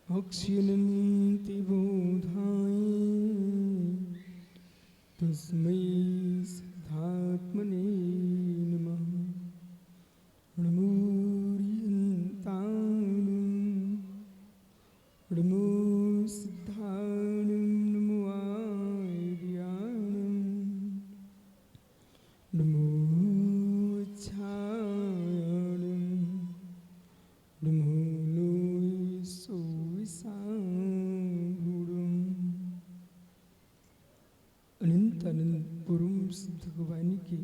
अक्षिणन्ति बोधाय तस्मै सिद्धात्मने नमः। नमो सिद्धाणं नमो आर्याणं नमो छायाणं नमो अनंत अनंत पुरुष सिद्ध भगवान की,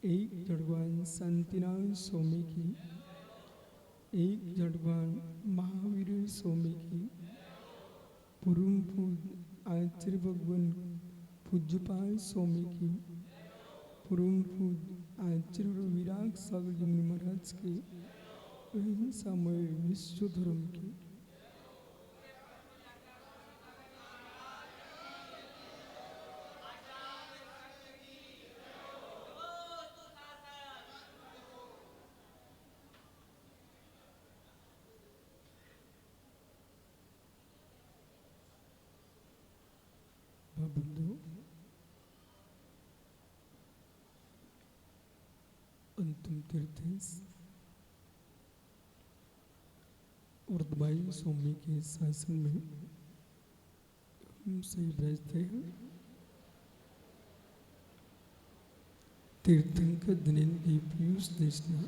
एक जड़वान शांतिनाथ स्वामी की, एक जड़वान महावीर स्वामी की, पुरुम पूज आचार्य भगवान पूज्यपाल स्वामी की, पुरुम पूज आचार्य विराग सागर जी महाराज के, अहिंसामय विश्व धर्म की, बंधु अंतिम तीर्थ वर्धमाई स्वामी के शासन में हम सही बैठते हैं। तीर्थंकर दिनेन्द्र की पीयूष देशना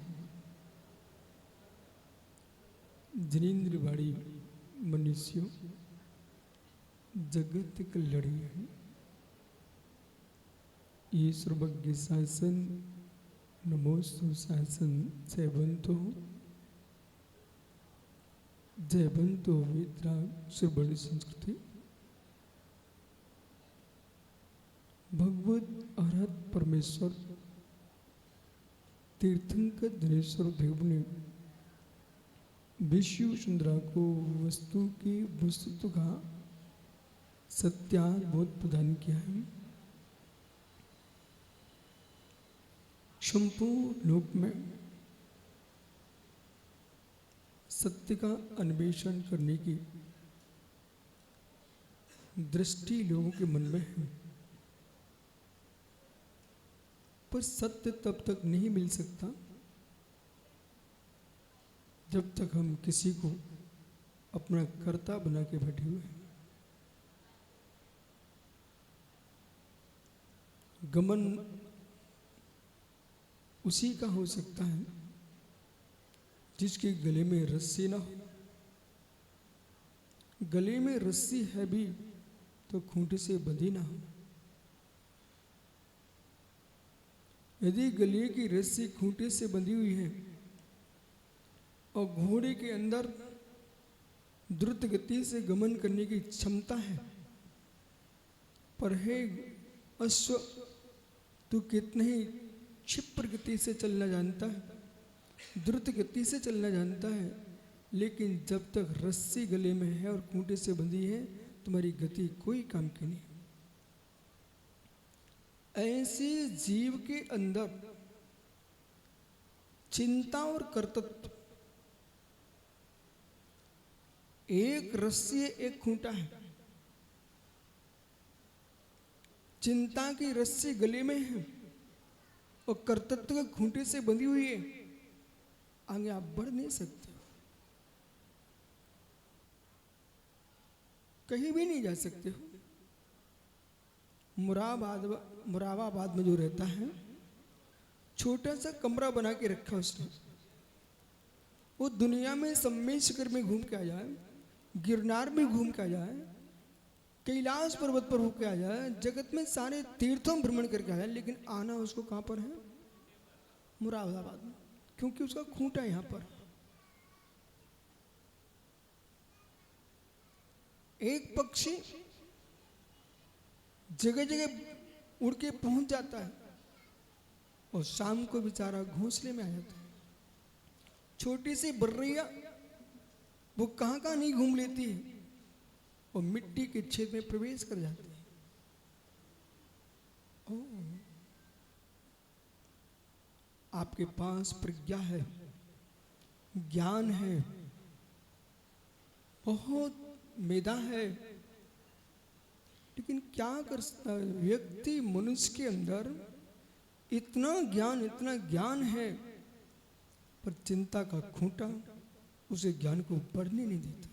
जिनेन्द्र बाड़ी मनुष्यों जगत कल्याणी है। ये सर्वज्ञ शासन नमोस्तु शासन जयबंतो वेदरा सुरबल संस्कृति भगवत आराध परमेश्वर तीर्थंकर दिनेश्वर देव ने विश्व सुंदरा को वस्तु की वस्तुत्व का सत्याबोध प्रदान किया है। संपूर्ण लोक में सत्य का अन्वेषण करने की दृष्टि लोगों के मन में है, पर सत्य तब तक नहीं मिल सकता जब तक हम किसी को अपना कर्ता बना के बैठे हुए हैं। गमन उसी का हो सकता है जिसके गले में रस्सी ना हो। गले में रस्सी है भी तो खूंटे से बंधी ना हो। यदि गले की रस्सी खूंटे से बंधी हुई है और घोड़े के अंदर द्रुत गति से गमन करने की क्षमता है, पर हे अश्व तू कितने ही क्षिप्र गति से चलना जानता है, द्रुत गति से चलना जानता है, लेकिन जब तक रस्सी गले में है और खूंटे से बंधी है तुम्हारी गति कोई काम की नहीं। ऐसे जीव के अंदर चिंता और कर्तव्य, एक रस्सी एक खूंटा है। चिंता की रस्सी गले में है और कर्तव्य के खूंटे से बंधी हुई है, आगे आप बढ़ नहीं सकते, कहीं भी नहीं जा सकते हो। मुरादाबाद में जो रहता है, छोटा सा कमरा बना के रखा उसने, वो दुनिया में सम्मेशकर में घूम के आ जाए, गिरनार में घूम के आ जाए, कैलाश पर्वत पर होकर आ जाए, जगत में सारे तीर्थों भ्रमण करके आ जाए, लेकिन आना उसको कहां पर है? मुरादाबाद में, क्योंकि उसका खूंटा यहां पर। एक पक्षी जगह जगह उड़ के पहुंच जाता है और शाम को बेचारा घोंसले में आ जाता है। छोटी सी बर्रिया वो कहां कहां नहीं घूम लेती है और मिट्टी के छेद में प्रवेश कर जाती है। आपके पास प्रज्ञा है, ज्ञान है, बहुत मेधा है, लेकिन क्या कर सकता है व्यक्ति? मनुष्य के अंदर इतना ज्ञान है, पर चिंता का खूंटा उसे ज्ञान को बढ़ने नहीं देता।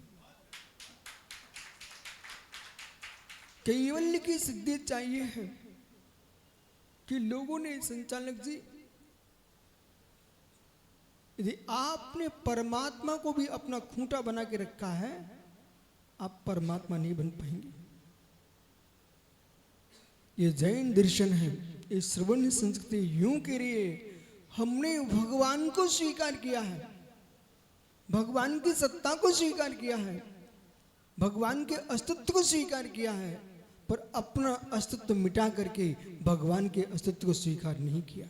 कैवल्य की सिद्धि चाहिए है कि लोगों ने, संचालक जी, यदि आपने परमात्मा को भी अपना खूंटा बना के रखा है, आप परमात्मा नहीं बन पाएंगे। ये जैन दर्शन है, ये श्रवण संस्कृति यूं कह रही है, हमने भगवान को स्वीकार किया है, भगवान की सत्ता को स्वीकार किया है, भगवान के अस्तित्व को स्वीकार किया है, पर अपना अस्तित्व मिटा करके भगवान के अस्तित्व को स्वीकार नहीं किया।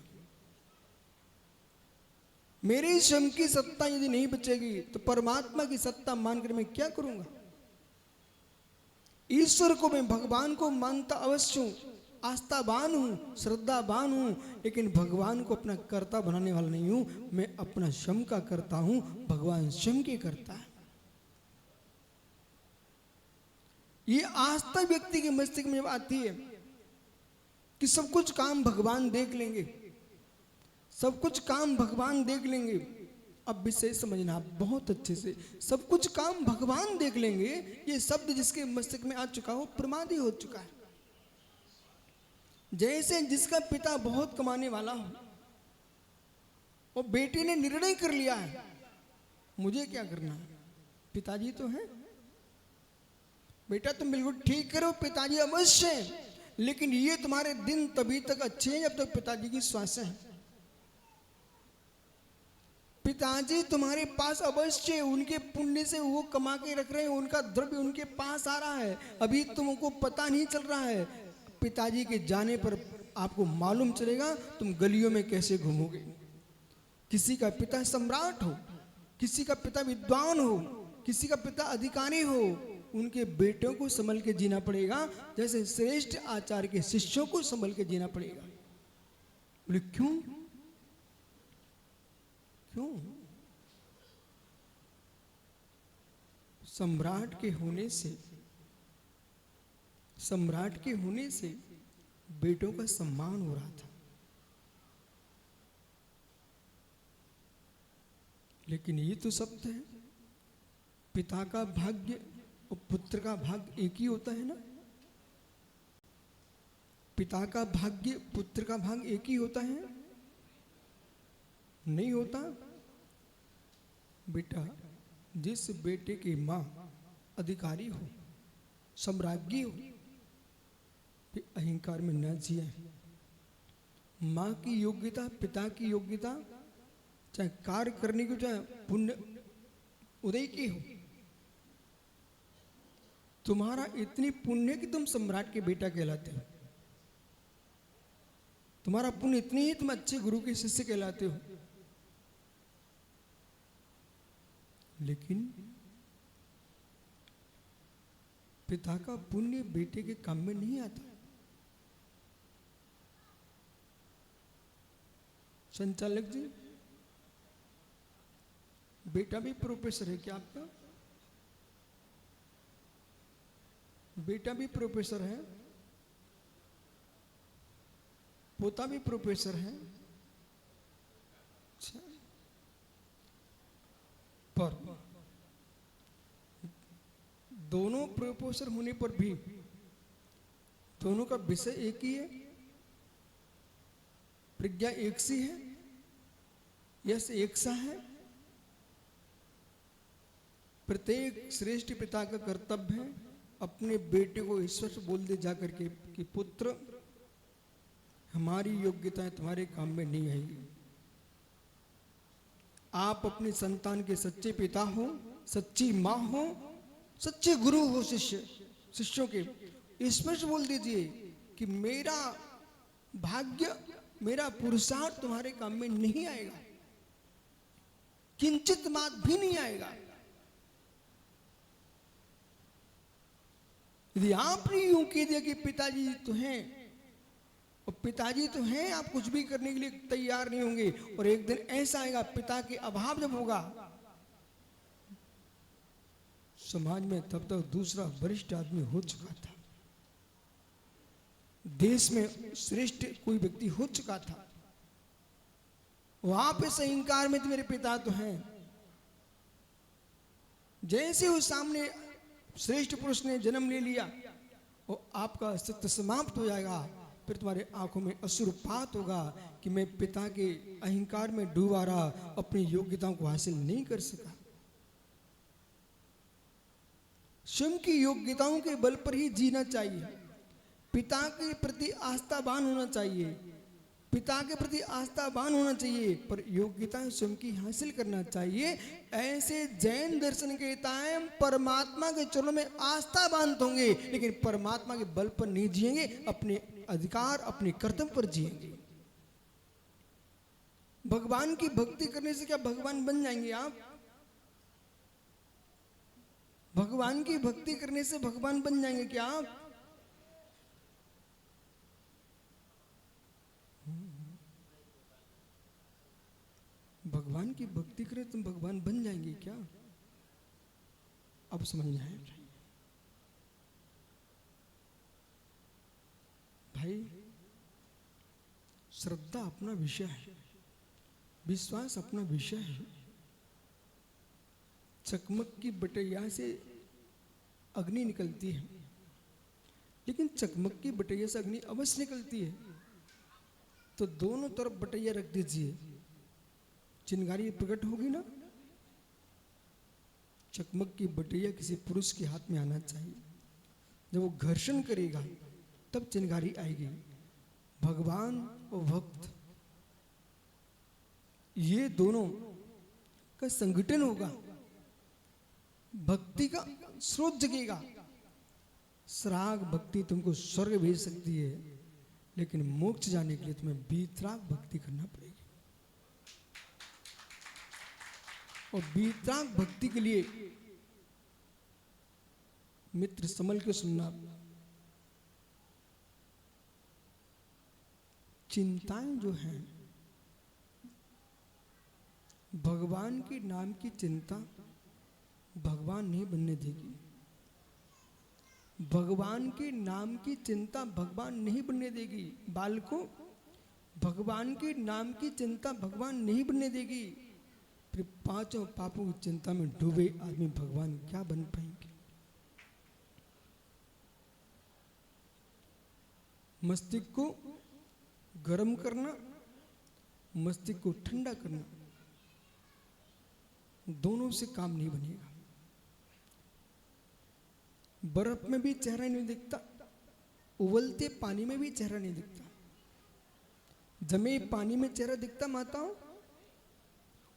मेरी स्वयं की सत्ता यदि नहीं बचेगी तो परमात्मा की सत्ता मानकर मैं क्या करूंगा? ईश्वर को, मैं भगवान को मानता अवश्य हूं, आस्थावान हूं, श्रद्धावान हूं, लेकिन भगवान को अपना कर्ता बनाने वाला नहीं हूं। मैं अपना स्वयं का करता हूं, भगवान स्वयं के करता है। ये आस्था व्यक्ति के मस्तिष्क में आती है कि सब कुछ काम भगवान देख लेंगे, सब कुछ काम भगवान देख लेंगे। अब विषय समझना आप बहुत अच्छे से, सब कुछ काम भगवान देख लेंगे, ये शब्द जिसके मस्तिष्क में आ चुका हो प्रमादी हो चुका है। जैसे जिसका पिता बहुत कमाने वाला हो और बेटी ने निर्णय कर लिया है मुझे क्या करना है, पिताजी तो है, बेटा तुम बिल्कुल ठीक करो, पिताजी अवश्य है, लेकिन ये तुम्हारे दिन तभी तक अच्छे हैं जब तक पिताजी की श्वास है। पिताजी तुम्हारे पास अवश्य है, उनके पुण्य से वो कमा के रख रहे हैं, उनका द्रव्य उनके पास आ रहा है, अभी तुमको पता नहीं चल रहा है। पिताजी के जाने पर आपको मालूम चलेगा तुम गलियों में कैसे घूमोगे। किसी का पिता सम्राट हो, किसी का पिता विद्वान हो, किसी का पिता अधिकारी हो, उनके बेटों को संभल के जीना पड़ेगा जैसे श्रेष्ठ आचार्य के शिष्यों को संभल के जीना पड़ेगा। बोले क्यों? क्यों? सम्राट के होने से बेटों का सम्मान हो रहा था, लेकिन ये तो सत्य है, पिता का भाग्य और पुत्र का भाग्य एक ही होता है ना? पिता का भाग्य पुत्र का भाग्य एक ही होता है? नहीं होता। बेटा, जिस बेटे की मां अधिकारी हो, सम्राज्ञी हो, फिर अहंकार में न जिए। मां की योग्यता, पिता की योग्यता, चाहे कार्य करने की, चाहे पुण्य उदय की हो, तुम्हारा इतनी पुण्य कि तुम सम्राट के बेटा कहलाते हो, तुम्हारा पुण्य इतनी ही तुम अच्छे गुरु के शिष्य कहलाते हो। लेकिन पिता का पुण्य बेटे के काम में नहीं आता। संचालक जी, बेटा भी प्रोफेसर है क्या आपका? बेटा भी प्रोफेसर है, पोता भी प्रोफेसर है। अच्छा, पर दोनों प्रोफेसर होने पर भी दोनों का विषय एक ही है, प्रज्ञा एक सी है, यश एक सा है। प्रत्येक श्रेष्ठ पिता का कर्तव्य है अपने बेटे को ईश्वर से बोल दे जाकर के कि पुत्र, हमारी योग्यताएं तुम्हारे काम में नहीं आएगी, आप अपनी संतान के सच्चे पिता हो, सच्ची माँ हो, सच्चे गुरु हो, शिष्यों के स्पष्ट बोल दीजिए कि मेरा भाग्य, मेरा पुरुषार्थ तुम्हारे काम में नहीं आएगा, किंचित मात्र भी नहीं आएगा। यदि आपने यूं कह दिया कि पिताजी तो हैं, और पिताजी तो हैं, आप कुछ भी करने के लिए तैयार नहीं होंगे, और एक दिन ऐसा आएगा पिता के अभाव जब होगा समाज में, तब तक दूसरा वरिष्ठ आदमी हो चुका था, देश में श्रेष्ठ कोई व्यक्ति हो चुका था। वहां पे अहंकार में तो मेरे पिता तो हैं, जैसे उस सामने श्रेष्ठ पुरुष ने जन्म ले लिया और आपका अस्तित्व समाप्त हो जाएगा, फिर तुम्हारे आंखों में अश्रुपात होगा कि मैं पिता के अहंकार में डूबा रहा, अपनी योग्यताओं को हासिल नहीं कर सका। स्वयं की योग्यताओं के बल पर ही जीना चाहिए, पिता के प्रति आस्थावान होना चाहिए, पिता के प्रति आस्थावान होना चाहिए, पर योग्यताएं स्वयं की हासिल करना चाहिए। ऐसे जैन दर्शन के तायम परमात्मा के चरणों में आस्थावान होंगे, लेकिन परमात्मा के बल पर नहीं जिएंगे, अपने अधिकार, अपने कर्तव्य पर जिएंगे। भगवान की भक्ति करने से क्या भगवान बन जाएंगे आप? भगवान की भक्ति करने से भगवान बन जाएंगे क्या आप? भगवान की भक्ति करें तुम भगवान बन जाएंगे क्या? अब समझ में आया भाई? श्रद्धा अपना विषय है, विश्वास अपना विषय है। चकमक की बटैया से अग्नि निकलती है, लेकिन चकमक की बटैया से अग्नि अवश्य निकलती है, तो दोनों तरफ बटैया रख दीजिए, चिंगारी प्रकट होगी ना। चकमक की बटैया किसी पुरुष के हाथ में आना चाहिए, जब वो घर्षण करेगा तब चिंगारी आएगी। भगवान और भक्त ये दोनों का संगठन होगा, भक्ति का स्रोत जगेगा। श्राग भक्ति तुमको स्वर्ग भेज सकती है, लेकिन मोक्ष जाने के लिए तुम्हें बीतराग भक्ति करना पड़ेगी। और बीतराग भक्ति के लिए मित्र संभल के सुनना, चिंताएं जो हैं, भगवान के नाम की चिंता भगवान नहीं बनने देगी। भगवान के नाम की चिंता भगवान नहीं बनने देगी। बालकों, भगवान के नाम की चिंता भगवान नहीं बनने देगी। फिर पांचों पापों की चिंता में डूबे आदमी भगवान क्या बन पाएंगे? मस्तिष्क को गर्म करना, मस्तिष्क को ठंडा करना, दोनों से काम नहीं बनेगा। बर्फ में भी चेहरा नहीं दिखता, उबलते पानी में भी चेहरा नहीं दिखता। जमे पानी में चेहरा दिखता माताओं?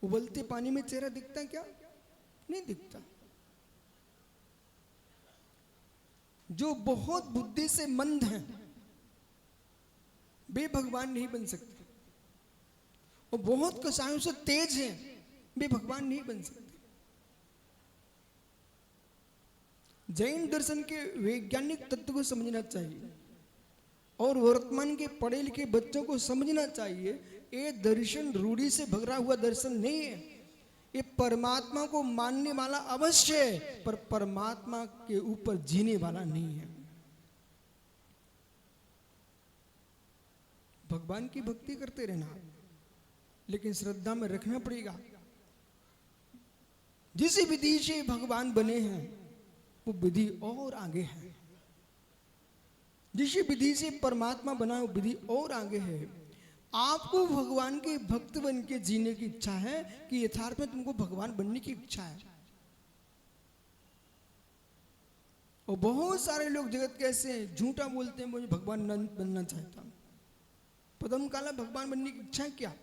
उबलते पानी में चेहरा दिखता क्या? नहीं दिखता। जो बहुत बुद्धि से मंद हैं वे भगवान नहीं बन सकते, और बहुत कसायों से तेज हैं वे भगवान नहीं बन सकते। जैन दर्शन के वैज्ञानिक तत्व को समझना चाहिए, और वर्तमान के पढ़े लिखे बच्चों को समझना चाहिए, ये दर्शन रूढ़ी से भरा हुआ दर्शन नहीं है। ये परमात्मा को मानने वाला अवश्य है, पर परमात्मा के ऊपर जीने वाला नहीं है। भगवान की भक्ति करते रहना, लेकिन श्रद्धा में रखना पड़ेगा। जिस विधि से भगवान बने हैं वो विधि और आगे है, जिस विधि से परमात्मा बना वो विधि और आगे है। आपको भगवान के भक्त बन के जीने की इच्छा है कि यथार्थ में तुमको भगवान बनने की इच्छा है? और बहुत सारे लोग जगत कैसे हैं, झूठा बोलते हैं, मुझे भगवान बनना चाहता हूं। पदम काला भगवान बनने की इच्छा है क्या?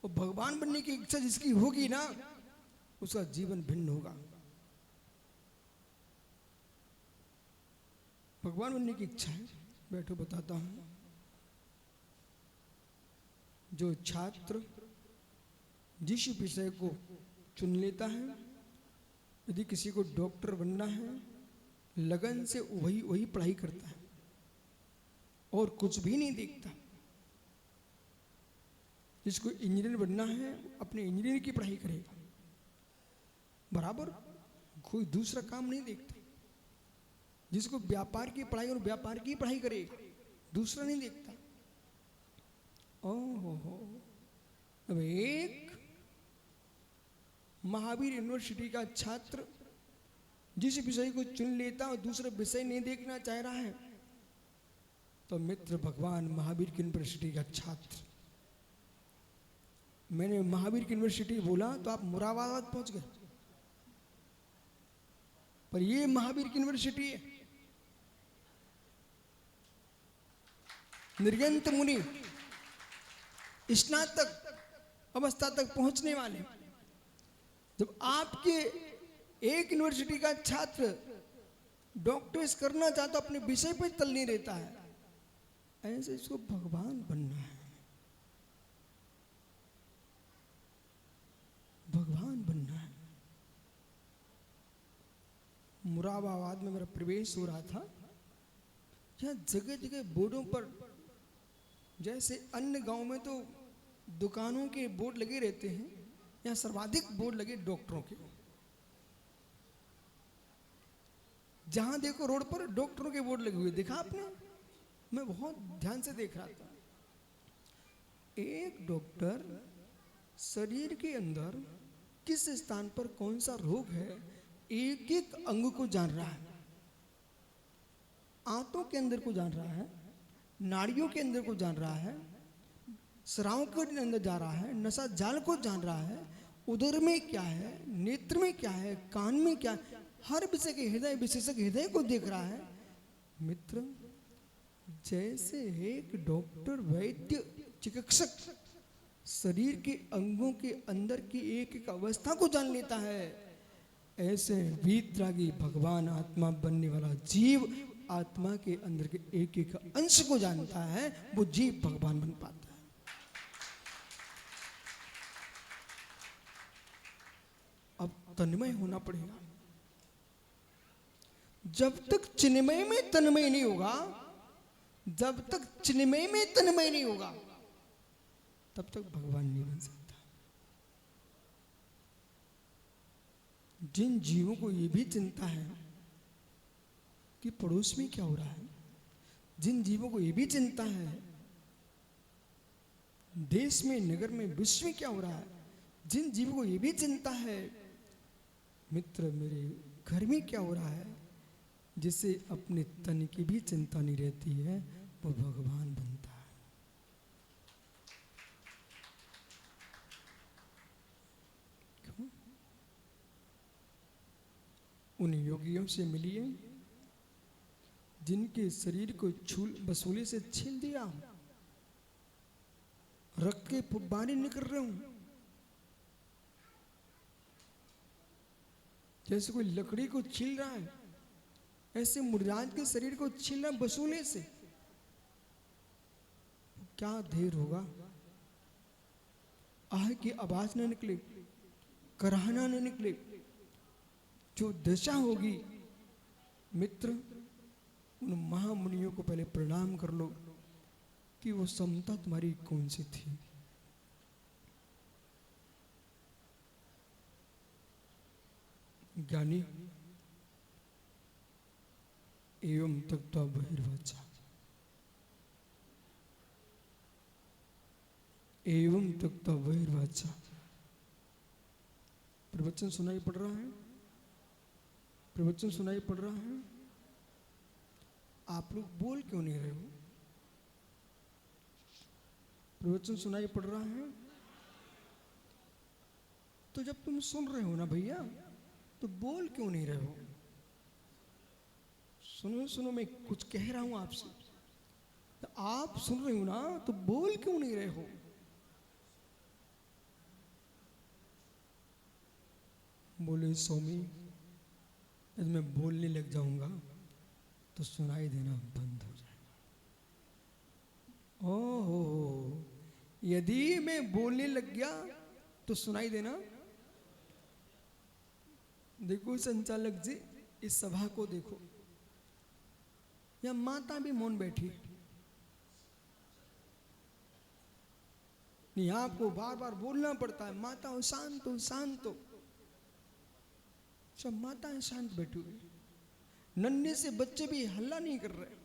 और भगवान बनने की इच्छा जिसकी होगी ना, उसका जीवन भिन्न होगा। भगवान बनने की इच्छा है, बैठो बताता हूं। जो छात्र जिस विषय को चुन लेता है, यदि किसी को डॉक्टर बनना है, लगन से वही पढ़ाई करता है और कुछ भी नहीं देखता। जिसको इंजीनियर बनना है, अपने इंजीनियर की पढ़ाई करेगा बराबर, कोई दूसरा काम नहीं देखता। जिसको व्यापार की पढ़ाई और व्यापार की पढ़ाई करेगा, दूसरा नहीं देखता। ओहो, अब एक महावीर यूनिवर्सिटी का छात्र जिस विषय को चुन लेता और दूसरा विषय नहीं देखना चाह रहा है, तो मित्र भगवान महावीर की यूनिवर्सिटी का छात्र। मैंने महावीर की यूनिवर्सिटी बोला तो आप मुरादाबाद पहुंच गए, पर ये महावीर की यूनिवर्सिटी है। निर्गंत मुनि स्नातक अवस्था तक पहुंचने वाले, जब आपके एक यूनिवर्सिटी का छात्र डॉक्टरेट करना चाहता, अपने विषय पर तल नहीं रहता है, ऐसे इसको भगवान बनना है, भगवान बनना है। मुरादाबाद में मेरा प्रवेश हो रहा था, यहाँ जगह जगह बोर्डों पर, जैसे अन्य गांव में तो दुकानों के बोर्ड लगे रहते हैं, यहाँ सर्वाधिक बोर्ड लगे डॉक्टरों के। जहां देखो रोड पर डॉक्टरों के बोर्ड लगे हुए, देखा आपने? मैं बहुत ध्यान से देख रहा था। एक डॉक्टर शरीर के अंदर किस स्थान पर कौन सा रोग है, एक एक अंग को जान रहा है। आंतों के अंदर को जान रहा है, नाड़ियों के अंदर को जान रहा है, स्राव के अंदर जा रहा है, नसा जाल को जान रहा है, उदर में क्या है, नेत्र में क्या है, कान में क्या है, हर विषय के हृदय विशेषज्ञ हृदय को देख रहा है। मित्र, जैसे एक डॉक्टर वैद्य चिकित्सक शरीर के अंगों के अंदर की एक एक अवस्था को जान लेता है, ऐसे वीतरागी भगवान आत्मा बनने वाला जीव आत्मा के अंदर के एक एक अंश को जानता है, वो जीव भगवान बन पाता है। अब तन्मय होना पड़ेगा। जब तक चिन्मय में तन्मय नहीं होगा, जब तक चिन्मय में तन्मय नहीं होगा, तब तक भगवान नहीं बन सकता। जिन जीवों को यह भी चिंता है कि पड़ोस में क्या हो रहा है, जिन जीवों को यह भी चिंता है देश में, नगर में, विश्व में क्या हो रहा है, जिन जीवों को यह भी चिंता है मित्र मेरे घर में क्या हो रहा है, जिसे अपने तन की भी चिंता नहीं रहती है, वो भगवान बनता है। क्यों? उन योगियों से मिलिए जिनके शरीर को बसूली से छील दिया, रक्त के फुब्बारे निकल रहे हूं, जैसे कोई लकड़ी को छील रहा है, ऐसे मुर्राज के शरीर को छीलना बसूले से। क्या देर होगा, आह की आवाज न निकले, कराहना न निकले, जो दशा होगी मित्र, उन महामुनियों को पहले प्रणाम कर लो कि वो समता तुम्हारी कौन सी थी। ज्ञानी एवं तक्त्वा बहिर्वाचा, एवं तक्त्वा बहिर्वाचा। प्रवचन सुनाई पड़ रहा है, प्रवचन सुनाई पड़ रहा है। आप लोग बोल क्यों नहीं रहे हो? प्रवचन सुनाई पड़ रहा है, तो जब तुम सुन रहे हो ना भैया, तो बोल क्यों नहीं रहे हो? सुनो सुनो, मैं कुछ कह रहा हूं आपसे, तो आप सुन रहे हो ना, तो बोल क्यों नहीं रहे हो? बोले स्वामी यदि मैं बोलने लग जाऊंगा तो सुनाई देना बंद हो जाएगा। ओहो, यदि मैं बोलने लग गया तो सुनाई देना। देखो संचालक जी, इस सभा को देखो, यहां माता भी मौन बैठी, नहीं आपको बार बार बोलना पड़ता है, माता हो शांत हो शांत हो। सब माताएं शांत बैठी हुई, नन्हे से बच्चे भी हल्ला नहीं कर रहे।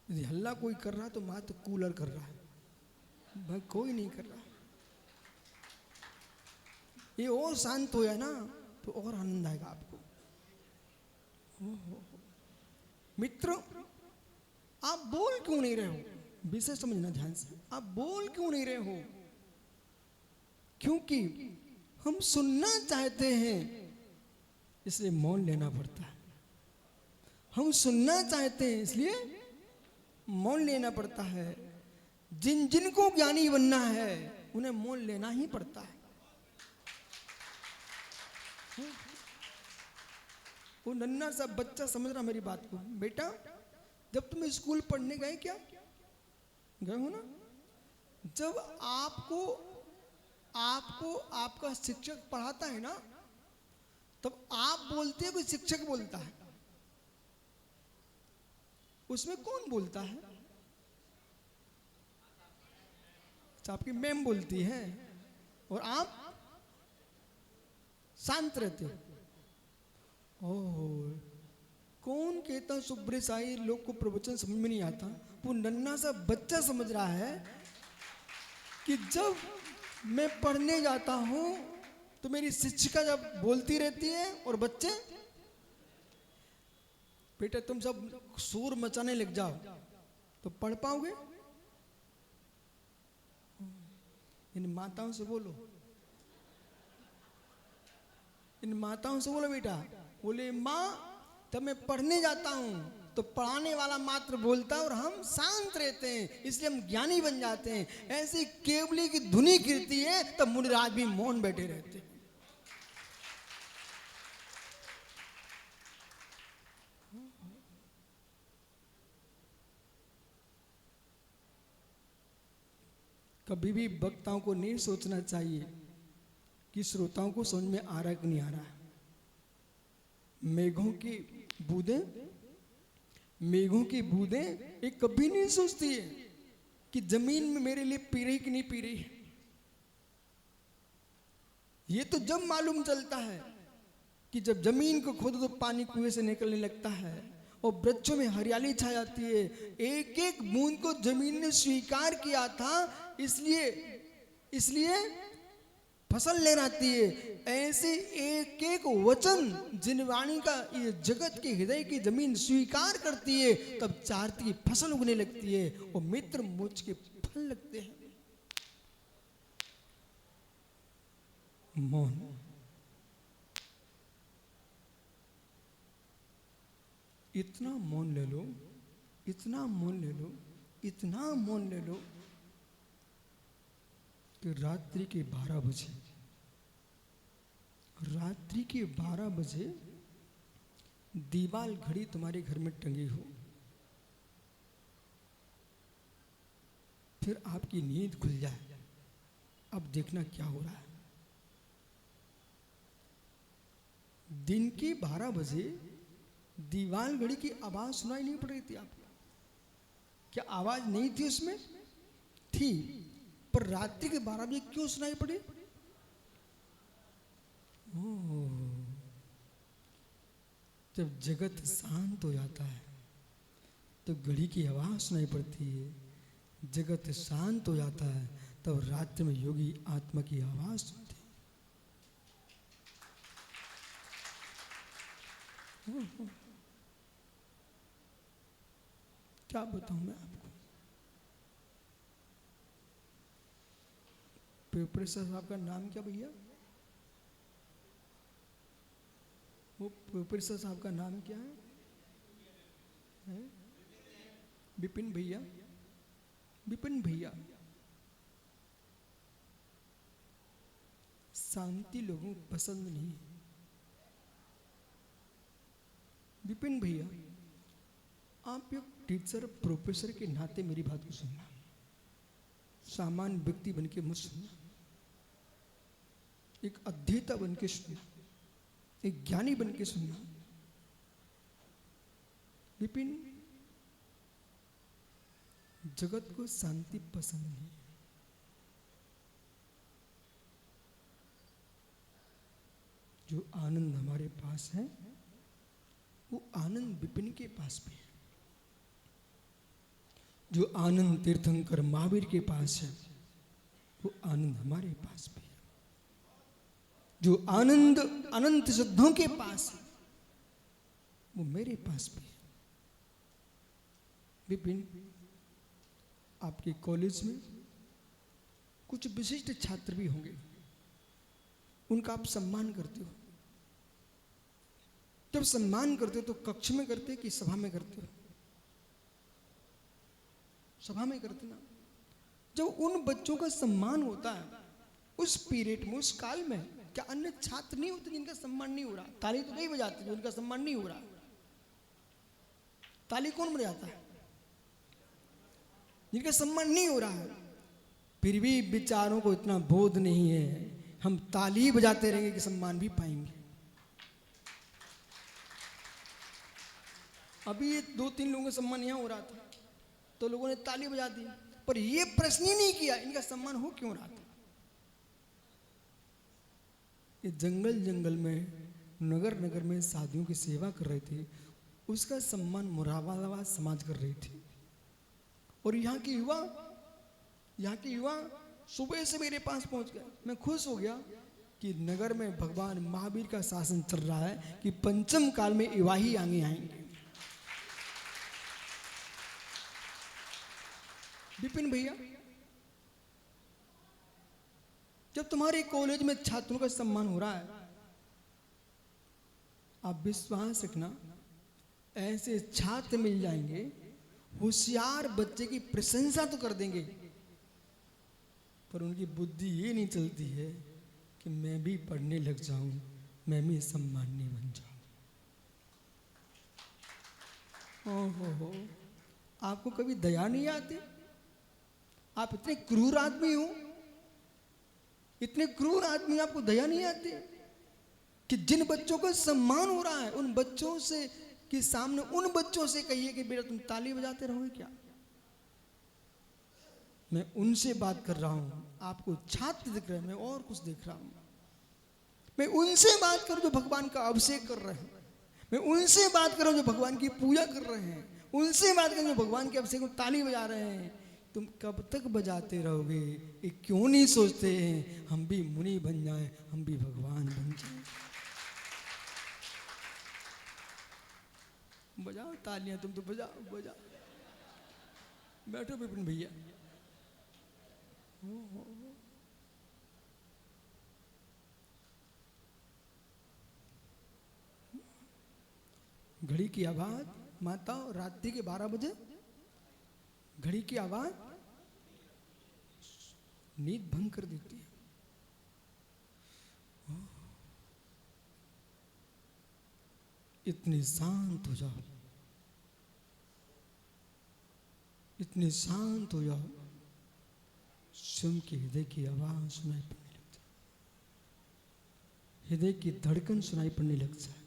यदि हल्ला कोई कर रहा तो माँ तो कूलर कर रहा है, भाई कोई नहीं कर रहा। ये और शांत हो जाए ना तो और आनंद आएगा आपको। मित्र, आप बोल क्यों नहीं रहे हो? विषय समझना ध्यान से, आप बोल क्यों नहीं रहे हो? क्योंकि हम सुनना चाहते हैं, इसलिए मौन लेना पड़ता है। हम सुनना चाहते हैं इसलिए मौन लेना पड़ता है। जिन जिनको ज्ञानी बनना है उन्हें मौन लेना ही पड़ता है। वो नन्हा सा बच्चा समझ रहा मेरी बात को। बेटा, जब तुम स्कूल पढ़ने गए, क्या गए हो ना, जब आपको आपका शिक्षक पढ़ाता है ना, तब आप बोलते हैं कोई शिक्षक बोलता है? उसमें कौन बोलता है? आपकी मैम बोलती है और आप शांत रहते हो। ओह, कौन कहता सुब्रे साई लोग को प्रवचन समझ में नहीं आता? वो नन्हा सा बच्चा समझ रहा है कि जब मैं पढ़ने जाता हूं तो मेरी शिक्षिका जब बोलती रहती है और बच्चे, बेटा तुम सब शोर मचाने लग जाओ तो पढ़ पाओगे? इन माताओं से बोलो, इन माताओं से बोलो बेटा, बोले माँ जब मैं पढ़ने जाता हूं तो पढ़ाने वाला मात्र बोलता है और हम शांत रहते हैं, इसलिए हम ज्ञानी बन जाते हैं। ऐसी केवली की धुनी गिरती है तब मुनिराज भी मौन बैठे रहते हैं। कभी भी वक्ताओं को नहीं सोचना चाहिए कि श्रोताओं को समझ में आ रहा है कि नहीं आ रहा है। मेघों की बूंदें एक कभी नहीं सोचती है कि जमीन में मेरे लिए पी रही कि नहीं पी रही। ये तो जब मालूम चलता है कि जब जमीन को खोदो तो पानी कुएं से निकलने लगता है और वृक्षों में हरियाली छा जाती है। एक एक बूंद को जमीन ने स्वीकार किया था, इसलिए फसल लहराती है। ऐसे एक एक वचन जिन वाणी का ये जगत के हृदय की जमीन स्वीकार करती है, तब चारती की फसल उगने लगती है और मित्र मोक्ष के फल लगते हैं। मौन, इतना मौन ले लो, इतना मौन ले लो, इतना मौन ले लो कि रात्रि के 12 बजे दीवाल घड़ी तुम्हारे घर में टंगी हो, फिर आपकी नींद खुल जाए। अब देखना क्या हो रहा है। दिन के 12 बजे दीवाल घड़ी की आवाज सुनाई नहीं पड़ रही थी आपको? क्या आवाज नहीं थी उसमें? थी, पर रात्रि के 12 बजे क्यों सुनाई पड़ी? जब जगत शांत हो जाता है तो घड़ी की आवाज सुनाई पड़ती है। जगत शांत हो जाता है तब रात्रि में योगी आत्मा की आवाज सुनते हैं। क्या बताऊं मैं आपको। प्रोफेसर साहब का नाम क्या भैया? वो प्रोफेसर साहब का नाम क्या है? विपिन भैया। विपिन भैया शांति लोगों को पसंद नहीं है। विपिन भैया, आप एक टीचर प्रोफेसर के नाते मेरी बात को सुनना, सामान्य व्यक्ति बन के मत सुनना, एक अध्येता बन के सुनना, एक ज्ञानी बन के सुनना। विपिन, जगत को शांति पसंद नहीं है। जो आनंद हमारे पास है वो आनंद विपिन के पास भी है। जो आनंद तीर्थंकर महावीर के पास है वो आनंद हमारे पास भी है। जो आनंद अनंत सिद्धों के पास है वो मेरे पास भी है। विपिन, आपके कॉलेज में कुछ विशिष्ट छात्र भी होंगे, उनका आप सम्मान करते हो। जब सम्मान करते हो तो कक्ष में करते हो कि सभा में करते हो? सभा में करते ना। जब उन बच्चों का सम्मान होता है उस पीरियड में, उस काल में, क्या अन्य छात्र नहीं होते जिनका सम्मान नहीं हो रहा? ताली तो नहीं बजाते जिनका सम्मान नहीं हो रहा। ताली कौन बजाता है? जिनका सम्मान नहीं हो रहा है। फिर भी विचारों को इतना बोध नहीं है, हम ताली बजाते रहेंगे कि सम्मान भी पाएंगे। अभी ये 2-3 लोगों का सम्मान यहाँ हो रहा था तो लोगों ने ताली बजा दी, पर ये प्रश्न ही नहीं किया इनका सम्मान हो क्यों रहा था। ये जंगल जंगल में, नगर नगर में साधुओं की सेवा कर रहे थे, उसका सम्मान मुरादाबाद समाज कर रही थी। और यहाँ के युवा सुबह से मेरे पास पहुंच गए। मैं खुश हो गया कि नगर में भगवान महावीर का शासन चल रहा है कि पंचम काल में युवा ही आगे आएंगे। विपिन भैया, जब तुम्हारे कॉलेज में छात्रों का सम्मान हो रहा है, आप विश्वास रखना ऐसे छात्र मिल जाएंगे, होशियार बच्चे की प्रशंसा तो कर देंगे, पर उनकी बुद्धि ये नहीं चलती है कि मैं भी पढ़ने लग जाऊं, मैं भी सम्मानी बन जाऊं। हो, आपको कभी दया नहीं आती? आप इतने क्रूर आदमी हो, इतने क्रूर आदमी, आपको दया नहीं आती कि जिन बच्चों का सम्मान हो रहा है उन बच्चों से के सामने उन बच्चों से कहिए कि बेटा तुम ताली बजाते रहोगे क्या? मैं उनसे बात कर रहा हूं, आपको छात्र दिख रहे हैं, मैं और कुछ देख रहा हूं। मैं उनसे बात करूं जो भगवान का अभिषेक कर रहे हैं, मैं उनसे बात करूं जो भगवान की पूजा कर रहे हैं, उनसे बात करूं जो भगवान के अभिषेक में ताली बजा रहे हैं। तुम कब तक बजाते रहोगे? ये क्यों नहीं सोचते हैं हम भी मुनि बन जाएं, हम भी भगवान बन जाएं? बजाओ तालियां, तुम तो बजाओ। बैठो विपिन भैया। घड़ी की आवाज, माता, रात्रि के 12 बजे घड़ी की आवाज नींद भंग कर देती है। इतने शांत हो जाओ, इतने शांत हो जाओ, स्वयं के हृदय की आवाज सुनाई पड़ने लगती है, हृदय की धड़कन सुनाई पड़ने लग जाए।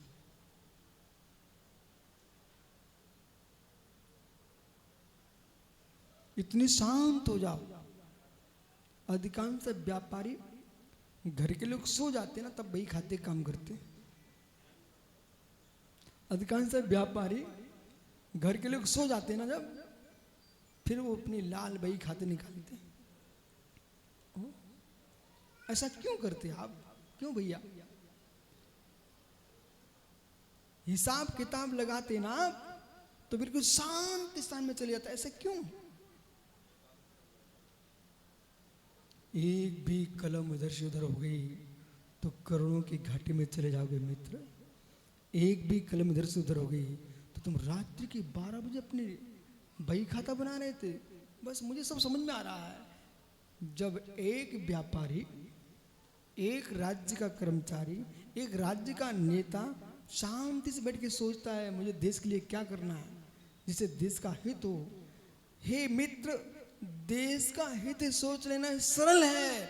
इतनी शांत हो जाओ। अधिकांश व्यापारी घर के लोग सो जाते ना तब वही खाते काम करते। अधिकांश व्यापारी घर के लोग सो जाते ना जब, फिर वो अपनी लाल बही खाते निकालते। ऐसा क्यों करते आप? क्यों भैया? हिसाब किताब लगाते ना आप तो बिल्कुल शांत स्थान में चले जाता। ऐसा क्यों? एक भी कलम इधर से उधर हो गई तो करोड़ों की घाटी में चले जाओगे मित्र। एक भी कलम इधर से उधर हो गई तो तुम रात्रि के 12 बजे अपने बही खाता बना रहे थे। बस मुझे सब समझ में आ रहा है। जब एक व्यापारी एक राज्य का कर्मचारी, एक राज्य का नेता शांति से बैठ के सोचता है मुझे देश के लिए क्या करना है जिससे देश का हित हो। हे मित्र, देश का हित सोच लेना सरल है,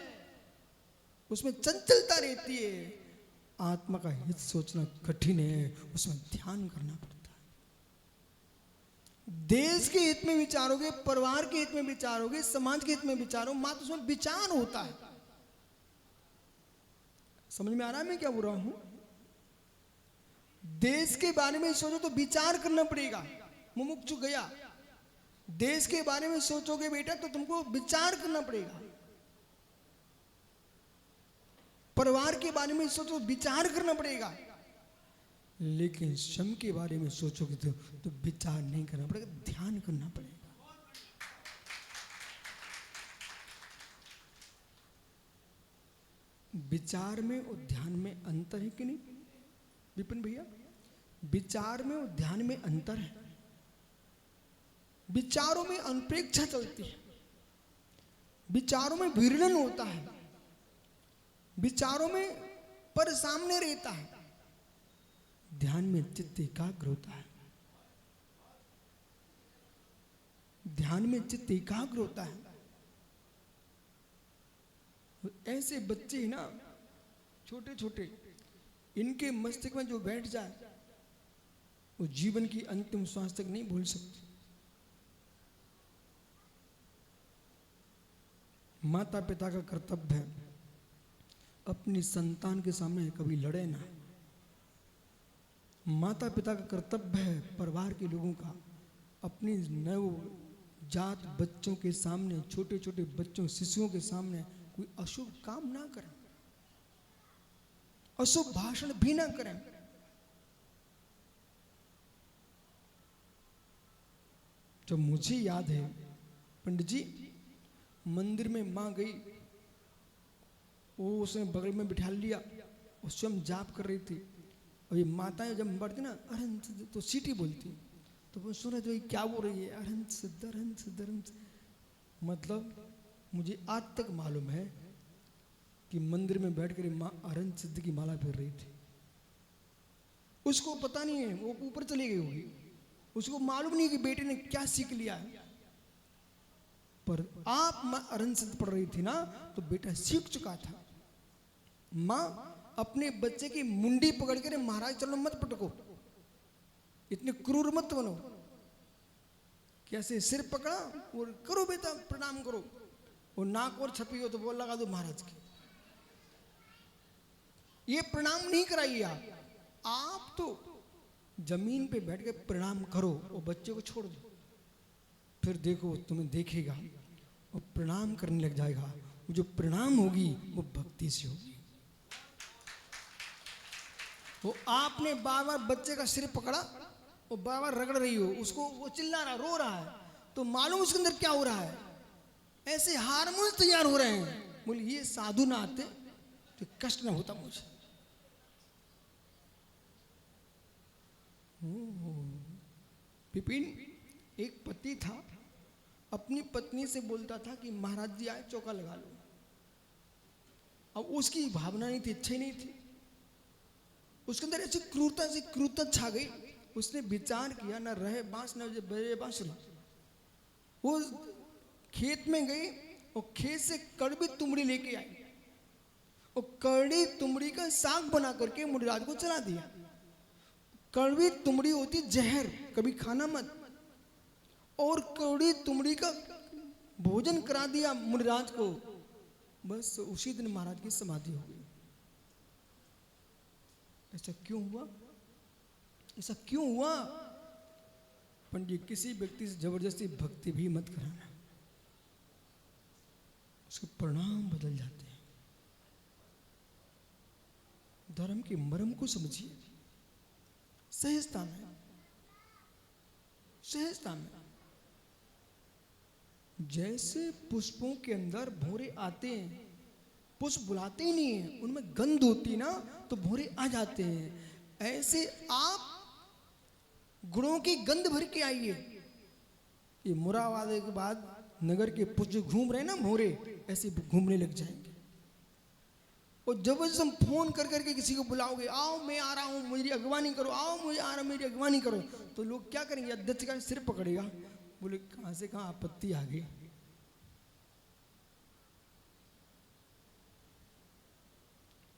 उसमें चंचलता रहती है। आत्मा का हित सोचना कठिन है, उसमें ध्यान करना पड़ता है। देश के हित में विचारोगे, परिवार के हित में विचारोगे, समाज के हित में विचारो, मात्र उसमें विचार होता है। समझ में आ रहा है मैं क्या बोल रहा हूं? देश के बारे में सोचो तो विचार करना पड़ेगा। मुमुक्षु गया, देश के बारे में सोचोगे बेटा तो तुमको विचार करना पड़ेगा। परिवार के बारे में सोचो, विचार करना पड़ेगा। लेकिन श्रम के बारे में सोचोगे तो विचार नहीं करना पड़ेगा, ध्यान करना पड़ेगा। विचार में और ध्यान में अंतर है कि नहीं विपिन भैया? विचार में और ध्यान में अंतर है। विचारों में अनपेक्षा चलती है, विचारों में विरलन होता है, विचारों में पर सामने रहता है, ध्यान में चित्त एकाग्र होता है। ध्यान में चित्त एकाग्र होता है। ऐसे बच्चे ही ना, छोटे छोटे, इनके मस्तिष्क में जो बैठ जाए वो जीवन की अंतिम श्वास तक नहीं भूल सकते। माता पिता का कर्तव्य है अपनी संतान के सामने कभी लड़े ना। माता पिता का कर्तव्य है परिवार के लोगों का अपनी नव जात बच्चों के सामने, छोटे छोटे बच्चों, शिशुओं के सामने कोई अशुभ काम ना करें, अशुभ भाषण भी ना करें। जब मुझे याद है पंडित जी मंदिर में मां गई, वो उसने बगल में बिठा लिया, उस स्वयं जाप कर रही थी। और ये माताएं जब बढ़ती ना अरहंत तो सीटी बोलती, तो वो सुन रहे थे क्या बोल रही है, अरहंत सिद्ध अरहंत सिद्ध अरहंत। मतलब मुझे आज तक मालूम है कि मंदिर में बैठकर माँ अरहंत सिद्ध की माला फेर रही थी। उसको पता नहीं है, वो ऊपर चली गई होगी, उसको मालूम नहीं कि बेटे ने क्या सीख लिया है। पर आप माँ अरहंत सिद्ध पढ़ रही थी ना, तो बेटा सीख चुका था। माँ अपने बच्चे की मुंडी पकड़ कर महाराज चलो मत पटको, इतने क्रूर मत बनो। कैसे सिर पकड़ा और करो बेटा प्रणाम करो, और नाक और छपी हो तो वो लगा दो महाराज की। ये प्रणाम नहीं कराइए आप तो जमीन पे बैठ के प्रणाम करो और बच्चे को छोड़ दो। फिर देखो तुम्हें देखेगा और प्रणाम करने लग जाएगा। वो जो प्रणाम होगी वो भक्ति से होगी। वो आपने बार बार बच्चे का सिर पकड़ा और बार बार रगड़ रही हो उसको, वो चिल्ला रहा, रो रहा है, तो मालूम उसके अंदर क्या हो रहा है। ऐसे हार्मोन तैयार हो रहे हैं। बोले ये साधु ना आते तो कष्ट ना होता मुझे। विपिन, एक पति था, अपनी पत्नी से बोलता था कि महाराज जी आए चौका लगा लो। अब उसकी भावना नहीं थी, इच्छा ही नहीं थी, उसके अंदर ऐसी क्रूरता छा गई। उसने विचार किया ना रहे बांस न बजे बांसुरी। वो खेत में गई और खेत से कड़वी तुमड़ी लेके आई और कड़वी तुमड़ी का साग बना करके मुनिराज को चला दिया। कड़वी तुमड़ी होती जहर, कभी खाना मत। और कड़वी तुमड़ी का भोजन करा दिया मुनिराज को। बस उसी दिन महाराज की समाधि हो गई। ऐसा क्यों हुआ? ऐसा क्यों हुआ? पंडित, किसी व्यक्ति से जबरदस्ती भक्ति भी मत कराना, उसके परिणाम बदल जाते हैं। धर्म के मर्म को समझिए। सहजता में, सहजता में। जैसे पुष्पों के अंदर भौरे आते हैं, पुष्प बुलाते ही नहीं है, उनमें गंध होती ना तो भौरे आ जाते हैं। ऐसे आप गुणों की गंध भर के आइए। ये मुराद के बाद नगर के पुष्प घूम रहे ना भौरे, ऐसे घूमने लग जाएंगे। और जब हम फोन कर करके किसी को बुलाओगे, आओ मैं आ रहा हूँ मेरी अगवानी करो, आओ मुझे आ रहा मेरी अगवानी करो, तो लोग क्या करेंगे? अध्यक्ष का सिर पकड़ेगा, बोले कहाँ से कहाँ आपत्ति आ गई।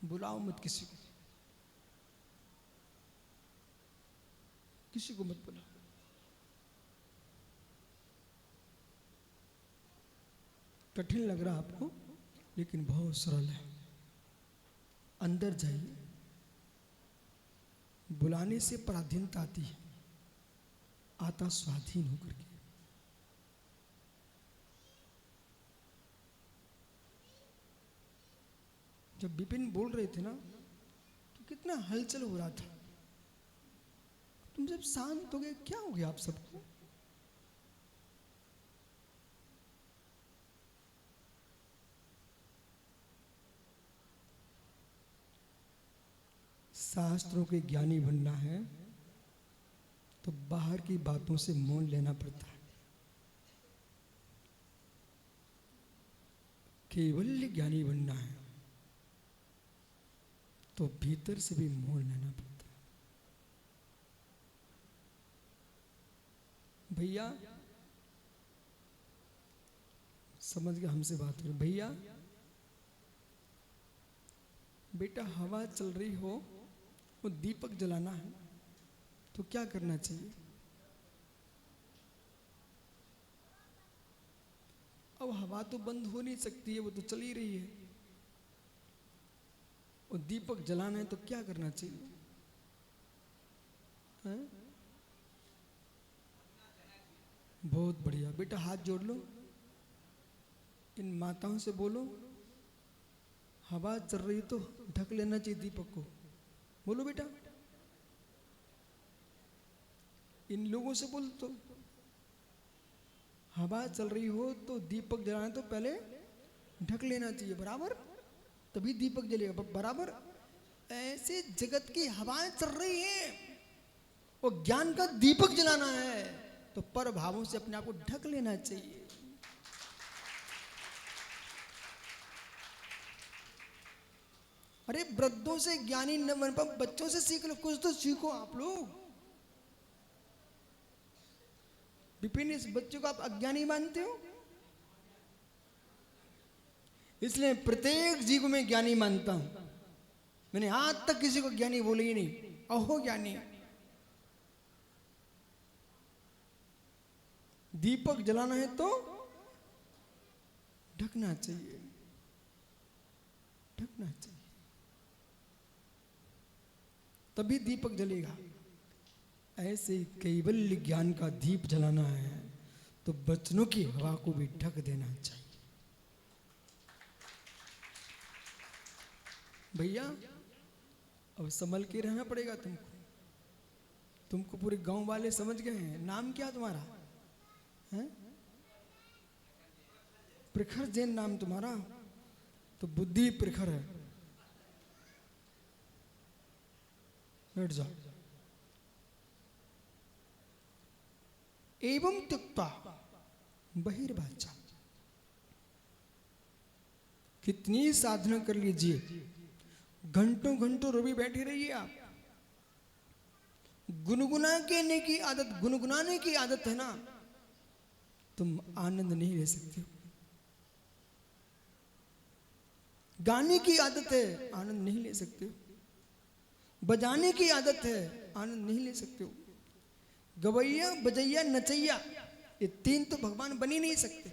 बुलाओ मत किसी को, किसी को मत बुलाओ। कठिन लग रहा आपको, लेकिन बहुत सरल है। अंदर जाइए, बुलाने से पराधीनता आती है, आता स्वाधीन होकर के। जब विपिन बोल रहे थे ना, तो कितना हलचल हो रहा था। तुम जब शांत हो गए, क्या हो गया आप सबको? शास्त्रों के ज्ञानी बनना है तो बाहर की बातों से मौन लेना पड़ता है। केवल ज्ञानी बनना है तो भीतर से भी मौन लेना पड़ता है। भैया समझ गया, हमसे बात हो रही, भैया बेटा हवा चल रही हो, वो दीपक जलाना है तो क्या करना चाहिए? अब हवा तो बंद हो नहीं सकती है, वो तो चल ही रही है, और दीपक जलाना है तो क्या करना चाहिए? है? बहुत बढ़िया बेटा, हाथ जोड़ लो, इन माताओं से बोलो हवा चल रही तो ढक लेना चाहिए दीपक को। बोलो बेटा, इन लोगों से बोल, तो हवा चल रही हो तो दीपक जलाना तो पहले ढक लेना चाहिए, बराबर, तभी दीपक जलेगा, बराबर। ऐसे जगत की हवाएं चल रही है और ज्ञान का दीपक जलाना है तो पर भावों से अपने आप को ढक लेना चाहिए। अरे वृद्धों से ज्ञानी न बन पाओ, बच्चों से सीख लो, कुछ तो सीखो आप लोग। विपिन, इस बच्चों को आप अज्ञानी मानते हो, इसलिए प्रत्येक जीव में ज्ञानी मानता हूं। मैंने आज तक किसी को ज्ञानी बोले ही नहीं, अहो ज्ञानी। दीपक जलाना है तो ढकना चाहिए, ढकना चाहिए, तभी दीपक जलेगा। ऐसे कैवल्य ज्ञान का दीप जलाना है तो बचनों की हवा को भी ढक देना चाहिए। भैया अब संभल के रहना पड़ेगा तुमको पूरे गांव वाले समझ गए हैं। नाम क्या तुम्हारा है? प्रखर जैन नाम तुम्हारा, तो बुद्धि प्रखर है। बैठ जाओ। एवं त्यक्ता बहिर्वाचा, कितनी साधना कर लीजिए, घंटों घंटों रोबी बैठे रहिए आप, गुनगुनाने की आदत, गुनगुनाने की आदत है ना, तुम आनंद नहीं ले सकते हो। गाने की आदत है, आनंद नहीं ले सकते हो। बजाने की आदत है, आनंद नहीं ले सकते हो। गवैया बजैया नचैया, ये तीन तो भगवान बन ही नहीं सकते।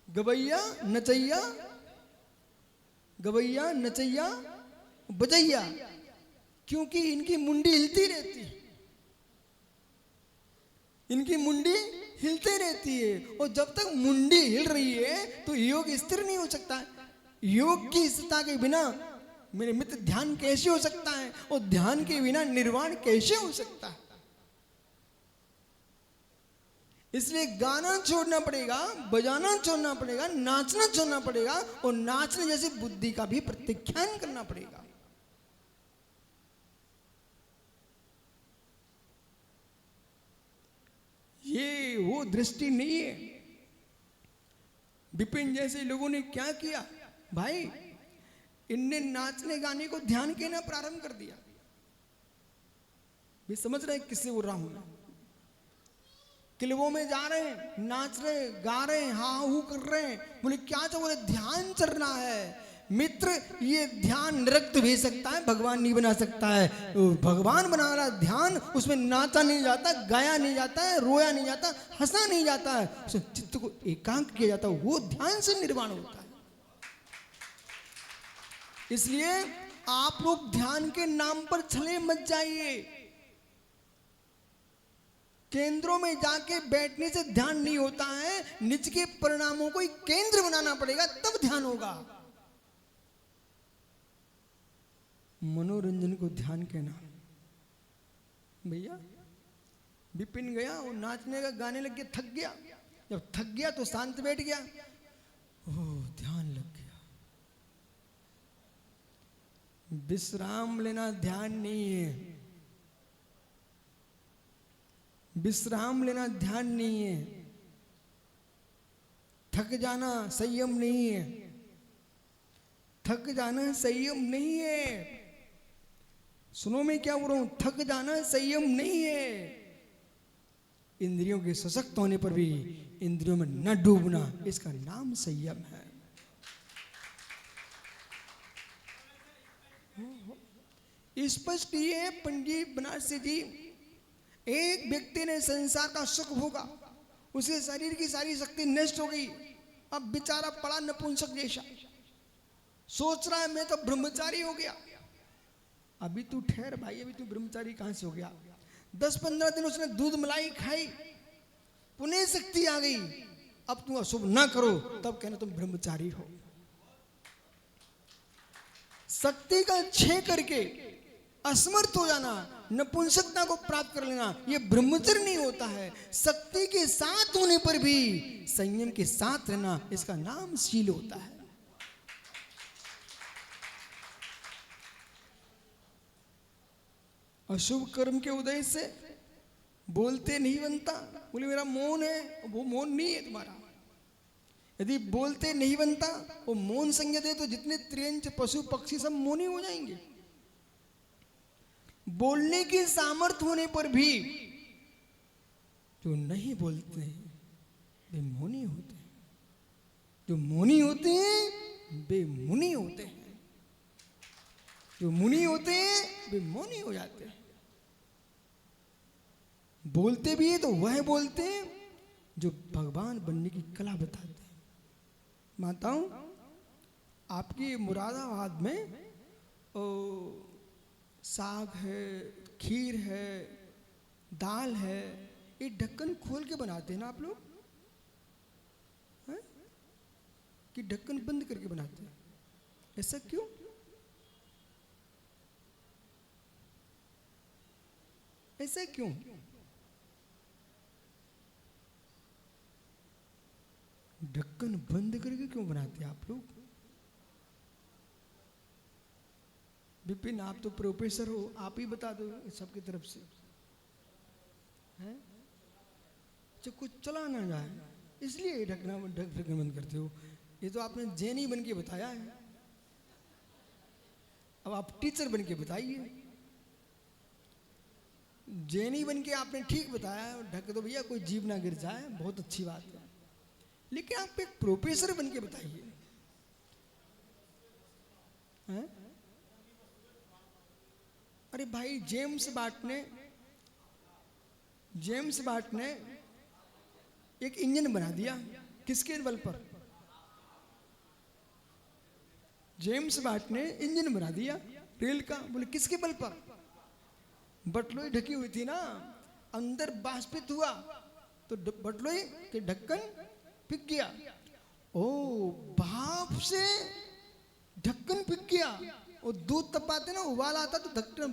गवैया नचैया, गवैया नचैया बजैया, क्योंकि इनकी मुंडी हिलती रहती है, इनकी मुंडी हिलते रहती है, और जब तक मुंडी हिल रही है तो योग स्थिर नहीं हो सकता। योग की स्थिरता के बिना मेरे मित्र ध्यान कैसे हो सकता है, और ध्यान के बिना निर्वाण कैसे हो सकता है? इसलिए गाना छोड़ना पड़ेगा, बजाना छोड़ना पड़ेगा, नाचना छोड़ना पड़ेगा, और नाचने जैसी बुद्धि का भी प्रत्याख्यान करना पड़ेगा। ये वो दृष्टि नहीं है। विपिन जैसे लोगों ने क्या किया भाई, इनने नाचने गाने को ध्यान के ना प्रारंभ कर दिया। भी समझ रहे हैं किससे बोल रहा हूं मैं? क्लबों में जा रहे हैं, नाच रहे हैं, गा रहे हैं, हाँ हू कर रहे हैं, बोले क्या चाहिए? बोले ध्यान चलना है मित्र। ये ध्यान नृत्य भेज सकता है, भगवान नहीं बना सकता है। भगवान बना रहा ध्यान, उसमें नाचा नहीं जाता, गाया नहीं जाता है, रोया नहीं जाता, हंसा नहीं जाता है, उसमें चित्त को एकांत किया जाता है, वो ध्यान से निर्माण होता है। इसलिए आप लोग ध्यान के नाम पर छले मत जाइए। केंद्रों में जाके बैठने से ध्यान नहीं होता है, निज के परिणामों को केंद्र बनाना पड़ेगा, तब ध्यान होगा। मनोरंजन को ध्यान कहना। भैया विपिन गया, वो नाचने का गाने लग गया, थक गया। जब थक गया तो शांत बैठ गया, ओह ध्यान लग गया। विश्राम लेना ध्यान नहीं है, विश्राम लेना ध्यान नहीं है। थक जाना संयम नहीं है, थक जाना संयम नहीं है। सुनो मैं क्या बोल रहा हूं, थक जाना संयम नहीं है। इंद्रियों के सशक्त होने पर भी इंद्रियों में न डूबना, इसका नाम संयम है। स्पष्ट ये पंडित बनारसी जी, एक व्यक्ति ने संसार का सुख भोगा, उसके शरीर की सारी शक्ति नष्ट हो गई, अब बेचारा पड़ा नपुंसक जैसा, सोच रहा है मैं तो ब्रह्मचारी हो गया। अभी तू ठहर भाई, अभी तू ब्रह्मचारी कहां से हो गया? 10-15 दिन उसने दूध मलाई खाई, पुनः शक्ति आ गई, अब तुम अशुभ ना करो तब कहना तुम ब्रह्मचारी हो। शक्ति का क्षय करके असमर्थ हो जाना, नपुंसकता को प्राप्त कर लेना, यह ब्रह्मचर्य नहीं होता है। शक्ति के साथ होने पर भी संयम के साथ रहना, इसका नाम शील होता है। अशुभ कर्म के उदय से बोलते नहीं बनता। बोले मेरा मौन है, वो मौन नहीं है तुम्हारा। यदि बोलते नहीं बनता, वो मौन संज्ञा दे तो जितने त्रियंच पशु पक्षी सब मौनी हो जाएंगे। बोलने की सामर्थ्य होने पर भी जो नहीं बोलते हैं वे मौनी होते हैं, जो मौनी होते हैं वे मुनि होते हैं, जो मुनि होते हैं वे मौनी हो जाते हैं। बोलते भी है तो वह बोलते हैं जो भगवान बनने की कला बताते हैं। माताओं, आपकी मुरादाबाद में साग है, खीर है, दाल है, ये ढक्कन खोल के बनाते हैं ना आप लोग, हैं? कि ढक्कन बंद करके बनाते हैं? ऐसा क्यों? ऐसा क्यों? ढक्कन बंद करके क्यों बनाते हैं आप लोग? विपिन आप तो प्रोफेसर हो, आप ही बता दो सबकी तरफ से, हैं? जो कुछ चला ना जाए इसलिए ढक्कन बंद करते हो। ये तो आपने जैनी बन के बताया है, अब आप टीचर बन के बताइए। जैनी बन के आपने ठीक बताया, ढक दो भैया कोई जीव ना गिर जाए, बहुत अच्छी बात है, लेकिन आप एक प्रोफेसर बन के बताइए, हैं? अरे भाई जेम्स बाट ने एक इंजन बना दिया, किसके बल पर? जेम्स बाट ने इंजन बना दिया रेल का, बोले किसके बल पर? बटलोई ढकी हुई थी ना, अंदर बाष्पित हुआ तो बटलोई के ढक्कन पिक गया। ओ भाप से ढक्कन पिक गया। और दूध तपाते ना, उबाल आता तो ढक्कन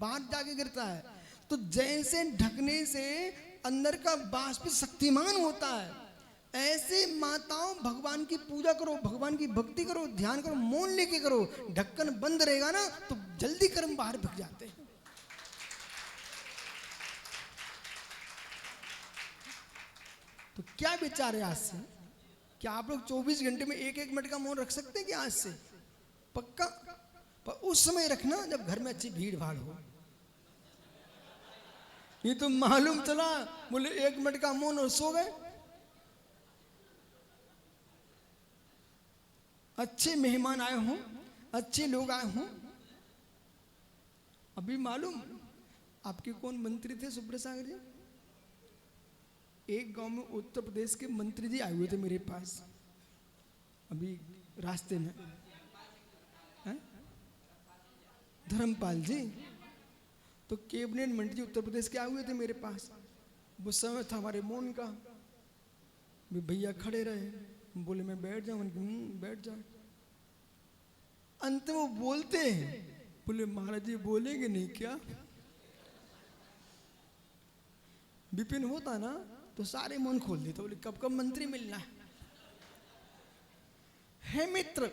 बाहर जाके गिरता है। तो जैसे ढकने से अंदर का बाष्प शक्तिमान होता है, ऐसे माताओं भगवान की पूजा करो, भगवान की भक्ति करो, ध्यान करो, मौन लेके करो। ढक्कन बंद रहेगा ना तो जल्दी कर्म बाहर भिग जाते हैं। तो क्या विचार है आज से? क्या आप लोग 24 घंटे में 1-1 मिनट का मौन रख सकते हैं क्या आज से? पक्का। पर उस समय रखना जब घर में अच्छी भीड़ भाड़ हो। ये तो मालूम चला बोले 1 मिनट का मौन और सो गए। अच्छे मेहमान आए हों, अच्छे लोग आए हों। अभी मालूम आपके कौन मंत्री थे सुब्रत सागर जी? एक गांव में उत्तर प्रदेश के मंत्री जी आए हुए थे मेरे पास अभी रास्ते में। धर्मपाल जी तो कैबिनेट मंत्री उत्तर प्रदेश के आए हुए थे मेरे पास। वो समय था हमारे मौन का। भैया खड़े रहे, बोले मैं बैठ जाऊं? बैठ जाओ। अंत में वो बोलते हैं, बोले महाराज जी बोलेंगे नहीं क्या? विपिन होता ना तो सारे मौन खोल देते, बोले कब कब मंत्री मिलना है मित्र।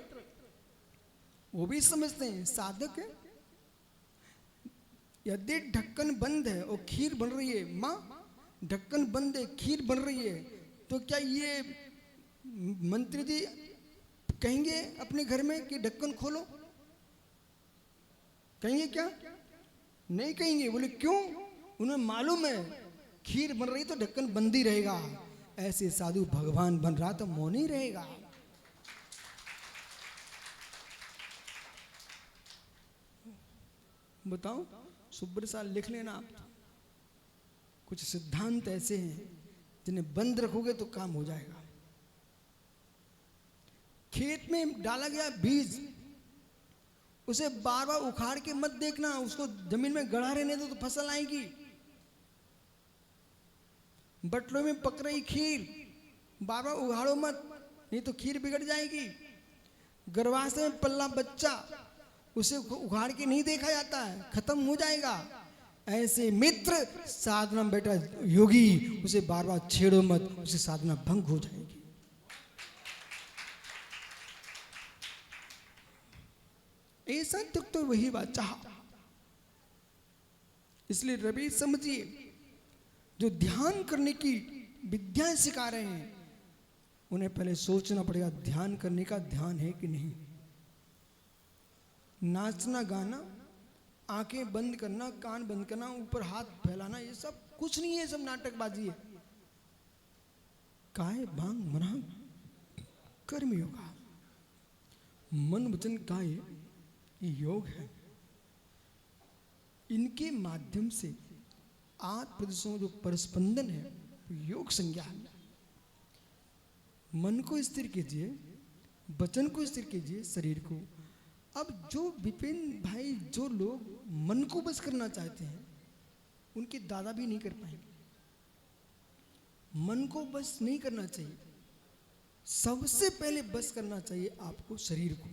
वो भी समझते हैं साधक है। यदि ढक्कन बंद है और खीर बन रही है, माँ ढक्कन बंद है खीर बन रही है, तो क्या ये मंत्री जी कहेंगे अपने घर में कि ढक्कन खोलो? कहेंगे क्या? नहीं कहेंगे। बोले क्यों? उन्हें मालूम है खीर बन रही तो ढक्कन बंद ही रहेगा। ऐसे साधु भगवान बन रहा तो मौन ही रहेगा। बताओ सुब्रत साल लिख लेना आप। कुछ सिद्धांत ऐसे हैं जिन्हें बंद रखोगे तो काम हो जाएगा। खेत में डाला गया बीज, उसे बार बार उखाड़ के मत देखना, उसको जमीन में गड़ा रहने दो तो फसल आएगी। बटलों में पक रही खीर बार बार उखाड़ो मत, नहीं तो खीर बिगड़ जाएगी। गर्भाशय में पल्ला बच्चा, उसे उखाड़ के नहीं देखा जाता है, खत्म हो जाएगा। ऐसे मित्र साधना में बैठा योगी, उसे बार बार छेड़ो मत, उसे साधना भंग हो जाएगी। ऐसा तो वही बात चाह। इसलिए रवि समझिए, जो ध्यान करने की विद्याएं सिखा रहे हैं उन्हें पहले सोचना पड़ेगा ध्यान करने का ध्यान है कि नहीं। नाचना गाना, आंखें बंद करना, कान बंद करना, ऊपर हाथ फैलाना, ये सब कुछ नहीं है, सब नाटकबाजी है। काय बांग मना कर्म योगा, मन वचन काय ये योग है। इनके माध्यम से 8 प्रदेशों जो परस्पंदन है योग संज्ञा है। मन को स्थिर कीजिए, वचन को स्थिर कीजिए, शरीर को। अब जो विपिन भाई, जो लोग मन को बस करना चाहते हैं उनके दादा भी नहीं कर पाएंगे। मन को बस नहीं करना चाहिए, सबसे पहले बस करना चाहिए आपको शरीर को।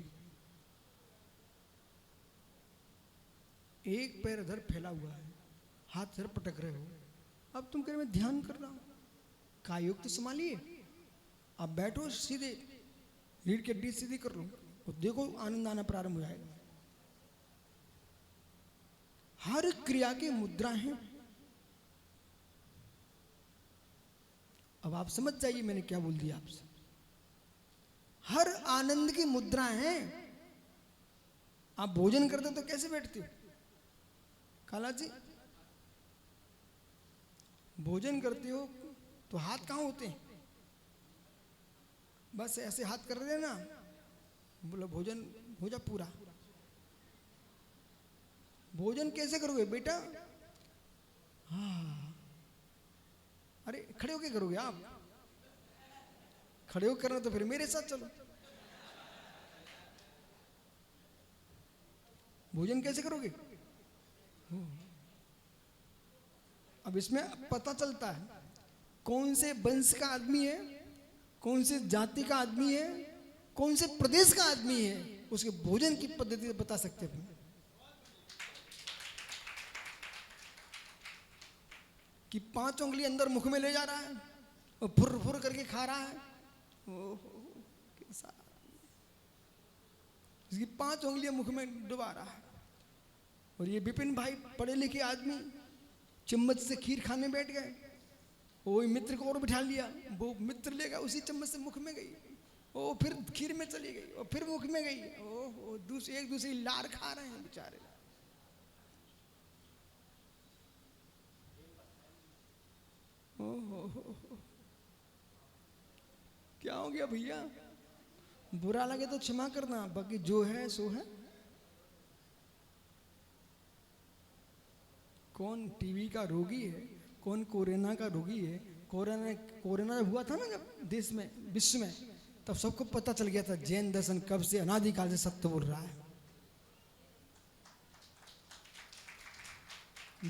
एक पैर इधर फैला हुआ है, हाथ इधर पटक रहे हो, अब तुम कह रहे मैं ध्यान कर रहा हूं, काय योग तो संभालिए। अब बैठो सीधे, रीढ़ की हड्डी सीधी कर लो और देखो आनंद आना प्रारंभ हो जाएगा। हर क्रिया की मुद्रा है। अब आप समझ जाइए मैंने क्या बोल दिया आपसे। हर आनंद की मुद्रा है। आप भोजन करते हो तो कैसे बैठते हो काला जी? भोजन करते हो तो हाथ कहां होते हैं? बस ऐसे हाथ कर रहे ना, बोला भोजन हो जा पूरा। भोजन कैसे करोगे बेटा? हाँ, अरे खड़े होके करोगे आप? खड़े होकर करना तो फिर मेरे साथ चलो। भोजन कैसे करोगे? अब इसमें पता चलता है कौन से वंश का आदमी है, कौन से जाति का आदमी है, कौन से प्रदेश का आदमी है, उसके भोजन की पद्धति से बता सकते हैं कि 5 उंगली अंदर मुख में ले जा रहा है और फुर फुर करके खा रहा है। कैसा, इसकी 5 उंगलियां मुख में डुबा रहा है। और ये विपिन भाई पढ़े लिखे आदमी चम्मच से खीर खाने बैठ गए, वो मित्र को और बिठा लिया, वो मित्र लेगा उसी चम्मच से मुख में गई। ओ फिर खीर में चली गई और फिर मुख में गई। ओ दूसरी एक दूसरी लार खा रहे हैं बेचारे। ओ क्या हो गया भैया? बुरा लगे तो क्षमा करना, बाकी जो है सो है। कौन टीवी का रोगी है, कौन कोरोना का रोगी है। कोरोना हुआ था ना जब देश में, विश्व में, तब सबको पता चल गया था जैन दर्शन कब से अनादिकाल से सत्य बोल रहा है।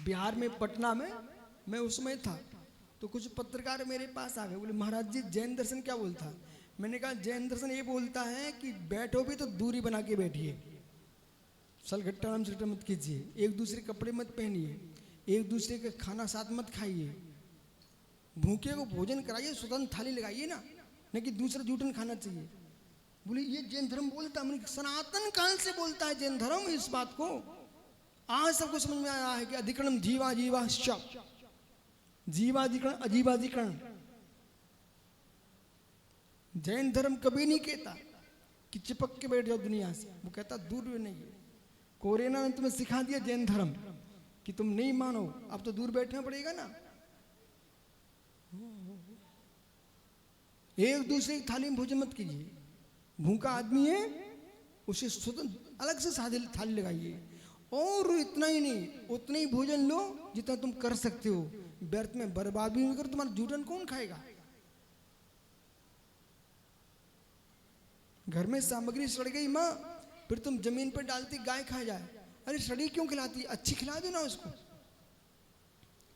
बिहार में पटना में मैं उसमें था, तो कुछ पत्रकार मेरे पास आ गए, बोले महाराज जी जैन दर्शन क्या बोलता है? मैंने कहा जैन दर्शन ये बोलता है कि बैठो भी तो दूरी बना के बैठिए, सलगट्टा नाम से मत कीजिए, एक दूसरे कपड़े मत पहनिए, एक दूसरे का खाना साथ मत खाइए, भूखे को भोजन कराइए, स्वतंत्र थाली लगाइए ना, न कि दूसरा जूठन खाना चाहिए। बोले ये जैन धर्म बोलता है? मैंने सनातन काल से बोलता है जैन धर्म इस बात को। आज सबको समझ में आया है कि अधिकरण जीवा जीवा शब्द, जीवाधिकरण अजीवाधिकरण। जैन धर्म कभी नहीं कहता कि चिपक के बैठ जाओ दुनिया से, वो कहता दूर नहीं है। कोरोना ने तुम्हें सिखा दिया जैन धर्म कि तुम नहीं मानो, अब तो दूर बैठना पड़ेगा ना। एक दूसरे की थाली में भोजन मत कीजिए, भूखा आदमी है उसे स्वतंत्र अलग से थाली लगाइए, और इतना ही नहीं, उतना ही भोजन लो जितना तुम कर सकते हो, व्यर्थ में बर्बाद भी नहीं करो। तुम्हारा जूठन कौन खाएगा? घर में सामग्री सड़ गई माँ, फिर तुम जमीन पर डालती गाय खा जाए, अरे सड़ी क्यों खिलाती? अच्छी खिला दो ना उसको।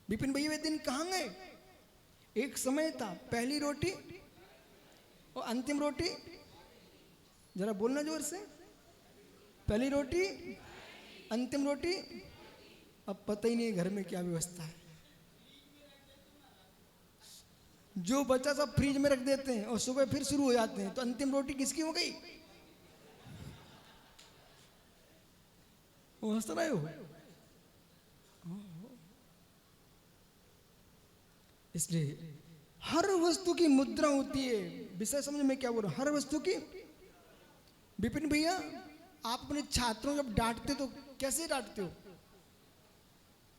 विपिन भैया वे दिन कहाँ गए? एक समय था पहली रोटी और अंतिम रोटी, जरा बोलना जोर से, पहली रोटी अंतिम रोटी। अब पता ही नहीं घर में क्या व्यवस्था है, जो बच्चा सब फ्रिज में रख देते हैं और सुबह फिर शुरू हो जाते हैं, तो अंतिम रोटी किसकी हो गई? वो हंस रहे हो। इसलिए हर वस्तु की मुद्रा होती है। विषय समझ में क्या बोल रहा हूं? हर वस्तु की। विपिन भैया आप अपने छात्रों जब डांटते तो कैसे डांटते हो?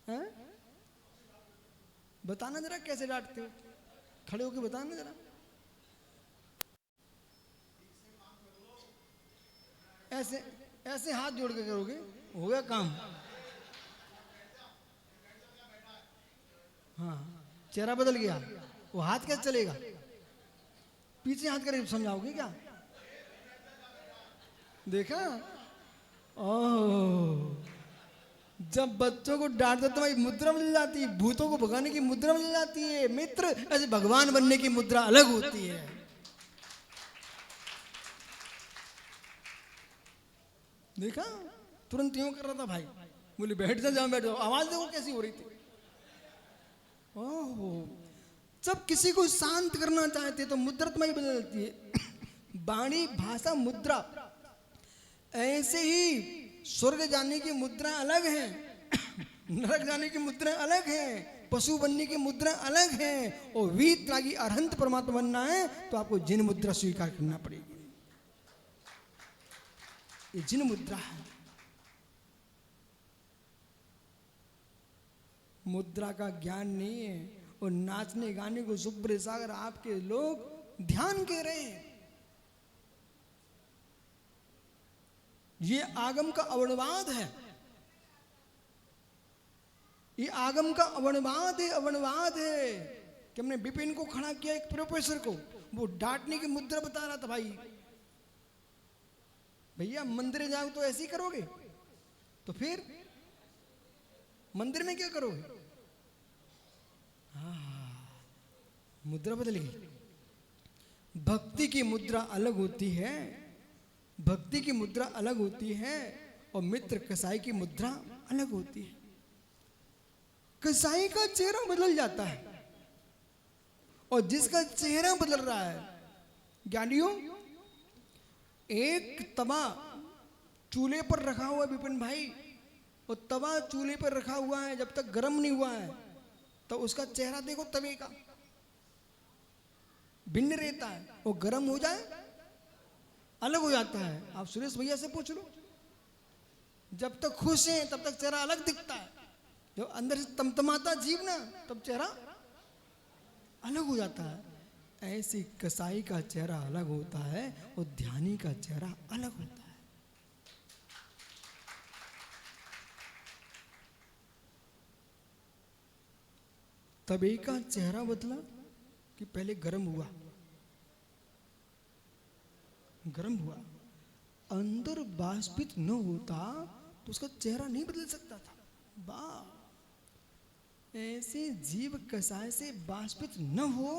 हैं? बताना जरा कैसे डांटते हो, खड़े होके बताना जरा। ऐसे ऐसे हाथ जोड़ के करोगे, हो गया काम। हाँ चेहरा बदल गया, वो हाथ कैसे चलेगा? पीछे हाथ करके समझाओगे क्या? देखा? ओह, जब बच्चों को डांट दो तो भाई मुद्रा मिल जाती है, भूतों को भगाने की मुद्रा मिल जाती है मित्र, ऐसे भगवान बनने की मुद्रा अलग होती है। देखा? तुरंत यूं कर रहा था भाई, बोले बैठ जा, जहां बैठो, आवाज देखो कैसी हो रही थी। ओहो, जब किसी को शांत करना चाहते तो मुद्रा तुम्हारी बदलती है। वाणी भाषा मुद्रा। ऐसे ही स्वर्ग जाने की मुद्रा अलग है, नरक जाने की मुद्रा अलग है, पशु बनने की मुद्रा अलग है, और वीतरागी अरहंत परमात्मा बनना है तो आपको जिन मुद्रा स्वीकार करना पड़ेगी। ये जिन मुद्रा है। मुद्रा का ज्ञान नहीं है, और नाचने गाने को शुभ्र सागर आपके लोग ध्यान कह रहे हैं। ये आगम का अवणवाद है, ये आगम का अवणवाद है, अवणवाद है कि हमने विपिन को खड़ा किया, एक प्रोफेसर को, वो डांटने की मुद्रा बता रहा था। भाई भैया मंदिर जाओ तो ऐसे ही करोगे, तो फिर मंदिर में क्या करोगे? मुद्रा बदलेगी। भक्ति की मुद्रा अलग होती है, भक्ति की मुद्रा अलग होती है, और मित्र कसाई की मुद्रा अलग होती है। कसाई का चेहरा बदल जाता है, और जिसका चेहरा बदल रहा है, ज्ञानियों, एक तवा चूल्हे पर रखा हुआ है विपिन भाई, और तवा चूल्हे पर रखा हुआ है, जब तक गर्म नहीं हुआ है तो उसका चेहरा देखो, तवे का भिन्न रहता है। वो गर्म हो जाए अलग हो जाता है। आप सुरेश भैया से पूछ लो, जब तक खुश हैं तब तक चेहरा अलग दिखता है, जब अंदर से तमतमाता जीव ना, तब चेहरा अलग हो जाता है। ऐसी कसाई का चेहरा अलग होता है और ध्यानी का चेहरा अलग होता है। तब एक का चेहरा बदला कि पहले गर्म हुआ, अंदर बाष्पित न होता तो उसका चेहरा नहीं बदल सकता था। वाह, ऐसे जीव कसाय से बाष्पित न हो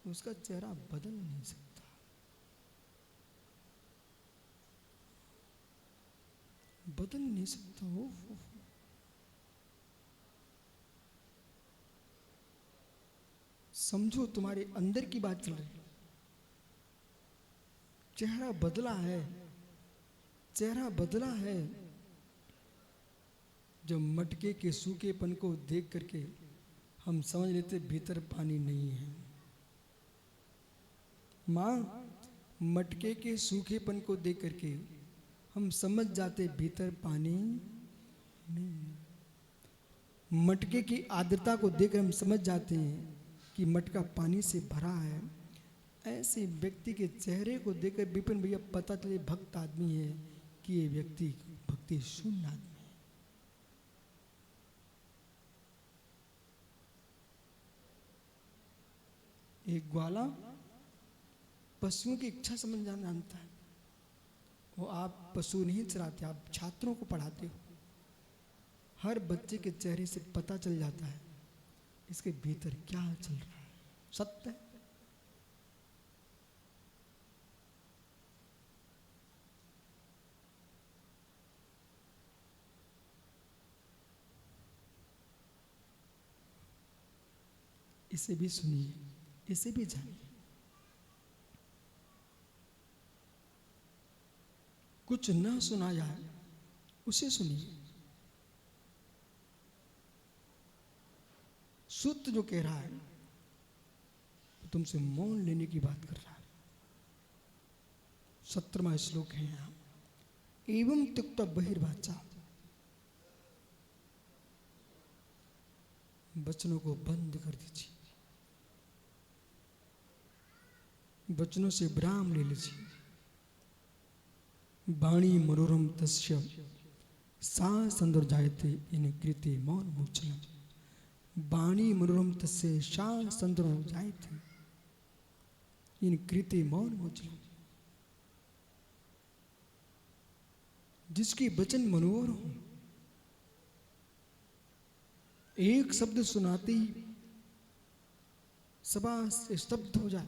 उसका चेहरा बदल नहीं सकता। बदल नहीं सकता हो। समझो तुम्हारे अंदर की बात चल रही है। चेहरा बदला है, चेहरा बदला है। जब मटके के सूखेपन को देख करके हम समझ लेते भीतर पानी नहीं है। माँ, मटके के सूखेपन को देख करके हम समझ जाते भीतर पानी नहीं है। मटके की आर्द्रता को देखकर हम समझ जाते हैं कि मटका पानी से भरा है। ऐसे व्यक्ति के चेहरे को देखकर विपिन भैया पता चले भक्त आदमी है कि ये व्यक्ति भक्ति शून्य आदमी है। एक ग्वाला पशुओं की इच्छा समझ जानता है। वो आप पशु नहीं चराते, आप छात्रों को पढ़ाते हो। हर बच्चे के चेहरे से पता चल जाता है इसके भीतर क्या चल रहा है। सत्य है। इसे भी सुनिए, इसे भी जानिए। कुछ न सुना जाए उसे सुनिए। सूत्र जो कह रहा है तो तुमसे मौन लेने की बात कर रहा है। 17वां श्लोक है यहां, एवं त्यक्त बहिर्वाचा। वचनों को बंद कर दीजिए, वचनों से विराम ले लीजिए। वाणी मनोरम तस्य सा संदर्जायते इन कृते मौन मुचलम। वाणी मनोरम तस्य सा संदर्जायते इन कृते मौन मुचलम। जिसके वचन मनोहर हो, एक शब्द सुनाते ही सभा स्तब्ध हो जाए,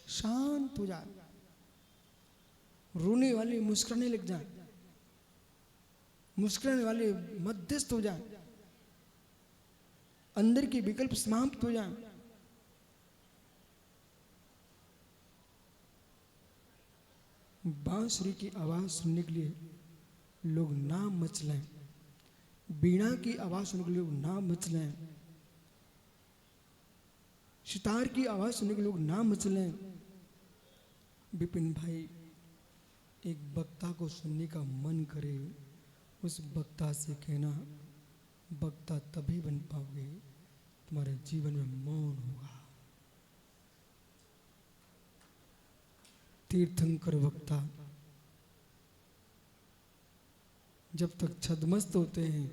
शांत हो जाए, रोने वाले मुस्कुराने लग जाए, मुस्कुराने वाले मध्यस्थ हो जाए, अंदर के विकल्प समाप्त हो जाए। बांसुरी की आवाज सुनने के लिए लोग नाम मचलें, बीणा की आवाज सुनने के लिए लोग नाम मचलें, सितार की आवाज सुनने के लिए लोग नाम मचलें। विपिन भाई, एक वक्ता को सुनने का मन करे, उस वक्ता से कहना, वक्ता तभी बन पाओगे तुम्हारे जीवन में मौन होगा। तीर्थंकर वक्ता जब तक छद्मस्त होते हैं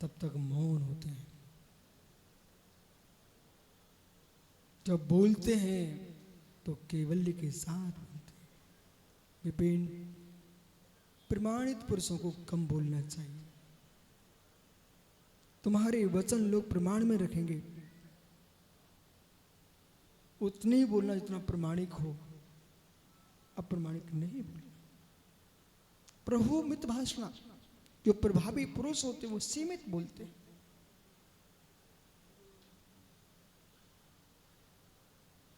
तब तक मौन होते हैं, जब बोलते हैं तो केवल्य के साथ बोलते हैं। विपिन, प्रमाणित पुरुषों को कम बोलना चाहिए। तुम्हारे वचन लोग प्रमाण में रखेंगे, उतने ही बोलना जितना प्रमाणिक हो, अप्रमाणिक नहीं बोलना। प्रभु मित भाषण, जो प्रभावी पुरुष होते वो सीमित बोलते हैं।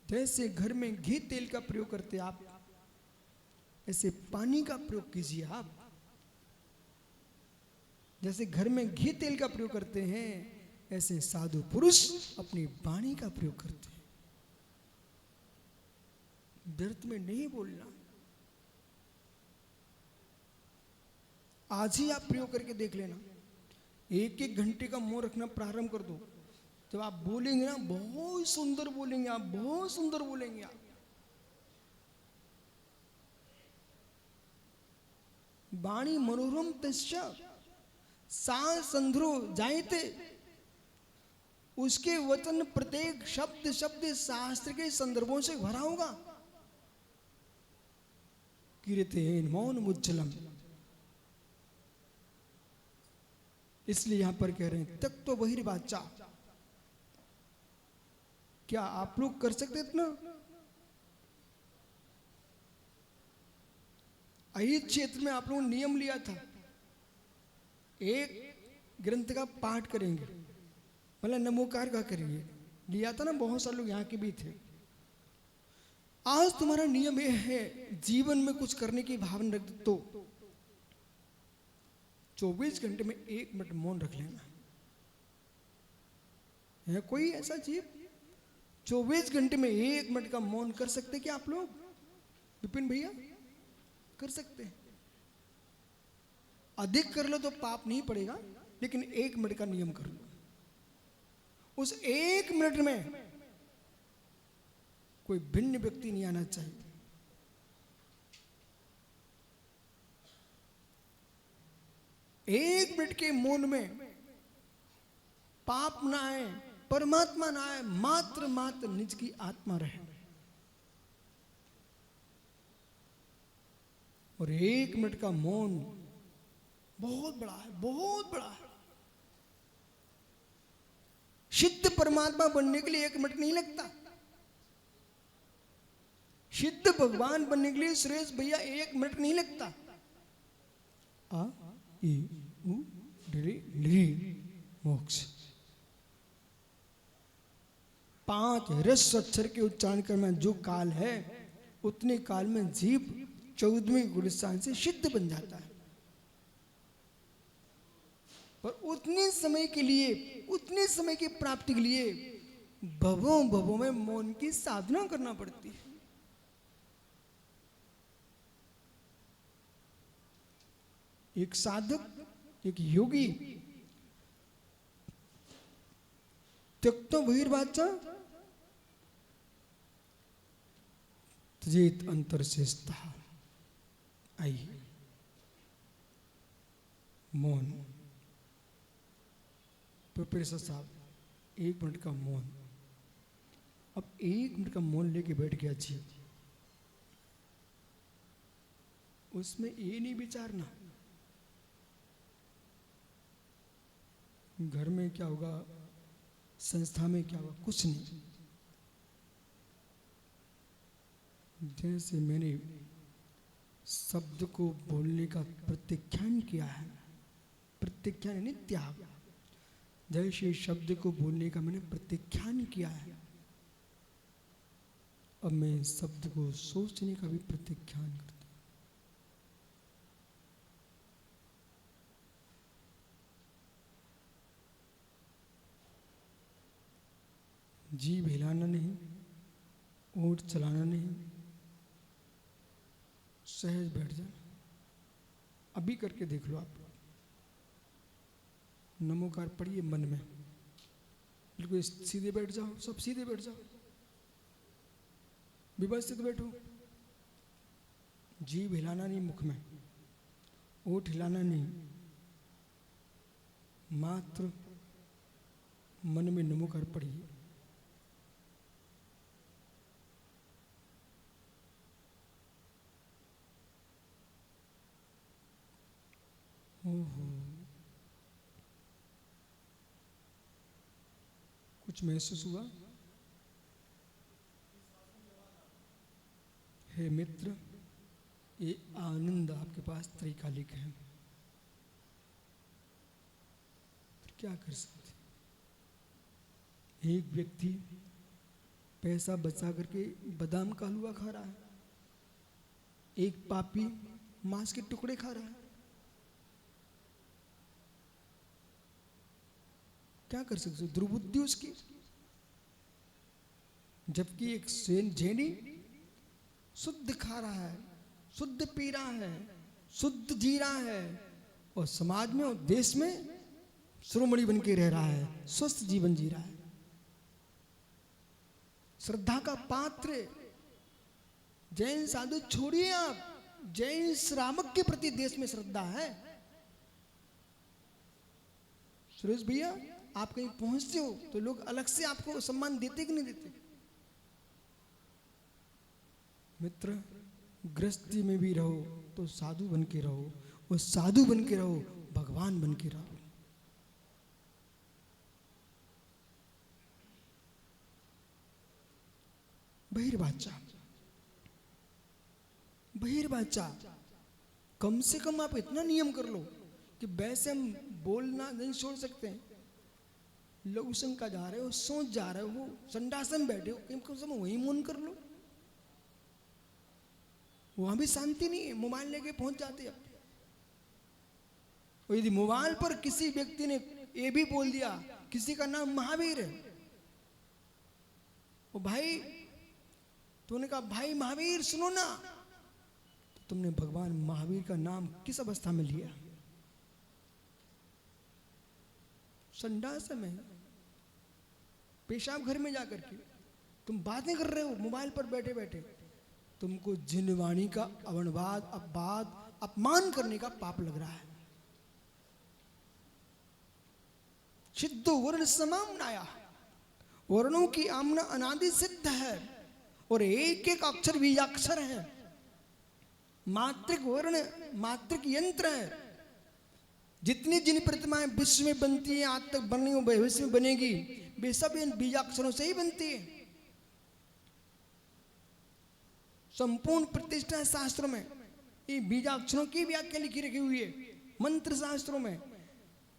जैसे घर में घी तेल का प्रयोग करते आप, ऐसे पानी का प्रयोग कीजिए आप। जैसे घर में घी तेल का प्रयोग करते हैं, ऐसे साधु पुरुष अपनी वाणी का प्रयोग करते हैं। व्यर्थ में नहीं बोलना। आज ही आप प्रयोग करके देख लेना। 1-1 घंटे का मौन रखना प्रारंभ कर दो। जब आप बोलेंगे ना, बहुत सुंदर बोलेंगे आप, बहुत सुंदर बोलेंगे आप। वाणी मनोरम तस्य सा संध्रो जायते। उसके वचन प्रत्येक शब्द शब्द शास्त्र के संदर्भों से भरा होगा। कीर्तेन मौन मुज्जलम। इसलिए यहां पर कह रहे हैं तक तो बहिर्वाचा। क्या आप लोग कर सकते इतना? इस क्षेत्र में आप लोगों ने नियम लिया था, एक ग्रंथ का पाठ करेंगे, मतलब नमोकार का करेंगे, लिया था ना, बहुत सारे लोग यहाँ के भी थे। आज तुम्हारा नियम यह है, जीवन में कुछ करने की भावना रख तो 24 घंटे में 1 मिनट मौन रख लेना है। कोई ऐसा जीव 24 घंटे में 1 मिनट का मौन कर सकते क्या आप लोग? विपिन भैया कर सकते हैं। अधिक कर लो तो पाप नहीं पड़ेगा, लेकिन 1 मिनट का नियम कर लो। उस 1 मिनट में कोई भिन्न व्यक्ति नहीं आना चाहिए। एक मिनट के मौन में पाप ना आए, परमात्मा ना आए, मात्र मात्र निज की आत्मा रहे। और 1 मिनट का मौन बहुत बड़ा है, बहुत बड़ा है। सिद्ध परमात्मा बनने के लिए 1 मिनट नहीं लगता। सिद्ध भगवान बनने के लिए सुरेश भैया 1 मिनट नहीं लगता। आ ई उ डी मोक्ष 5 ह्रस्व अक्षर के उच्चारण करना जो काल है, उतने काल में जीव 14वें गुणस्थान से सिद्ध बन जाता है। पर उतने समय के लिए, उतने समय की प्राप्ति के लिए भवों भवों में मौन की साधना करना पड़ती है। एक साधक, एक योगी त्यक्तो बहिर्वाचा त्यजेत अंतर्शेषतः। आइए मौन। प्रोफेसर साहब 1 मिनट का मौन। अब 1 मिनट का मौन लेके बैठ गया जी, उसमें ये नहीं विचारना घर में क्या होगा, संस्था में क्या होगा, कुछ नहीं। जैसे मैंने शब्द को बोलने का प्रत्याख्यान किया है, प्रत्याख्यान यानी त्याग, जैसे शब्द को बोलने का मैंने प्रत्याख्यान किया है, अब मैं शब्द को सोचने का भी प्रत्याख्यान करता हूं। जीभ हिलाना नहीं, ओठ चलाना नहीं, सहज बैठ जाना। अभी करके देख लो आप। नमोकार पढ़िए मन में, बिल्कुल सीधे बैठ जाओ, सब सीधे बैठ जाओ, व्यवस्थित बैठो। जीभ हिलाना नहीं मुख में, ओठ हिलाना नहीं, मात्र मन में नमोकार पढ़िए। ओहो, कुछ महसूस हुआ? हे मित्र, ये आनंद आपके पास त्रैकालिक है, फिर क्या कर सकते? एक व्यक्ति पैसा बचा करके बादाम का हलवा खा रहा है, एक पापी मांस के टुकड़े खा रहा है। क्या कर सकते? दुर्बुद्धि उसकी। जबकि एक जैनी शुद्ध खा रहा है, शुद्ध पी रहा है, शुद्ध जी रहा है, और समाज में और देश में शिरोमणि बन के रह रहा है, स्वस्थ जीवन जी रहा है, श्रद्धा का पात्र। जैन साधु छोड़िए आप, जैन श्रावक के प्रति देश में श्रद्धा है। सुरेश भैया, आप कहीं पहुंचते हो तो लोग अलग से आपको सम्मान देते कि नहीं देते? मित्र, गृहस्थी में भी रहो तो साधु बन के रहो, और साधु बन के रहो, भगवान बन के रहो। बहिर्वाचा, बहिर्वाचा, कम से कम आप इतना नियम कर लो कि वैसे हम बोलना नहीं छोड़ सकते हैं। लघु शंका जा रहे हो, सोच जा रहे हो, संडासन बैठे हो, कम से कम वही मौन कर लो। वहां भी शांति नहीं है, मोबाइल लेके पहुंच जाते हैं। और यदि मोबाइल पर किसी व्यक्ति ने ये भी बोल दिया किसी का नाम महावीर है, ओ भाई, तूने कहा भाई महावीर सुनो ना, तो तुमने भगवान महावीर का नाम किस अवस्था में लिया? संडास में, पेशाब घर में जाकर के तुम बातें कर रहे हो मोबाइल पर बैठे बैठे, तुमको जिनवाणी का अवनवाद, अपवाद, अपमान करने का पाप लग रहा है। सिद्धो वर्ण समामनाया, वर्णों की आमना अनादि सिद्ध है, और एक एक अक्षर बीजाक्षर है। मात्रिक वर्ण, मात्रिक यंत्र है। जितनी जिन प्रतिमाएं विश्व में बनती हैं, आज तक बननी हो, भविष्य में बनेगी, वे सब इन बीजाक्षरों से ही बनती है। संपूर्ण प्रतिष्ठा है शास्त्रों में, ये बीजाक्षरों की व्याख्या लिखी रखी हुई है मंत्र शास्त्रों में।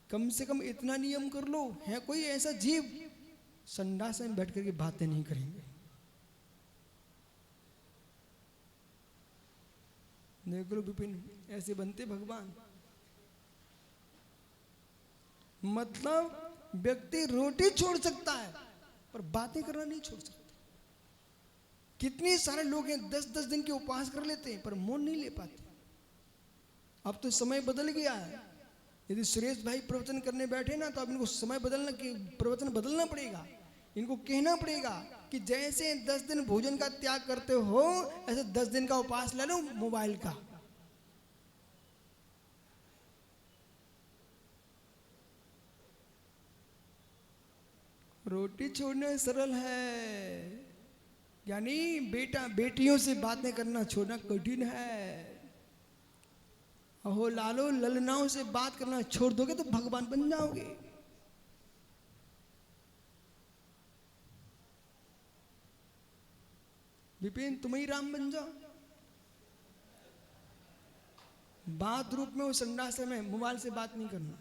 कम से कम इतना नियम कर लो, है कोई ऐसा जीव संडास में बैठ करके बातें नहीं करेंगे। देख लो विपिन, ऐसे बनते भगवान। मतलब व्यक्ति रोटी छोड़ सकता है पर बातें करना नहीं छोड़ सकता। कितने सारे लोग हैं 10-10 दिन के उपवास कर लेते हैं पर मौन नहीं ले पाते। अब तो समय बदल गया है। यदि सुरेश भाई प्रवचन करने बैठे ना, तो अब इनको समय बदलना, कि प्रवचन बदलना पड़ेगा। इनको कहना पड़ेगा कि जैसे 10 दिन भोजन का त्याग करते हो, ऐसे 10 दिन का उपवास ले लो मोबाइल का। रोटी छोड़ना सरल है, यानी बेटा बेटियों से बातें करना छोड़ना कठिन है। अहो लालो, ललनाओं से बात करना छोड़ दोगे तो भगवान बन जाओगे। विपिन, तुम ही राम बन जाओ। बात रूप में, वो संडास में मोबाइल से बात नहीं करना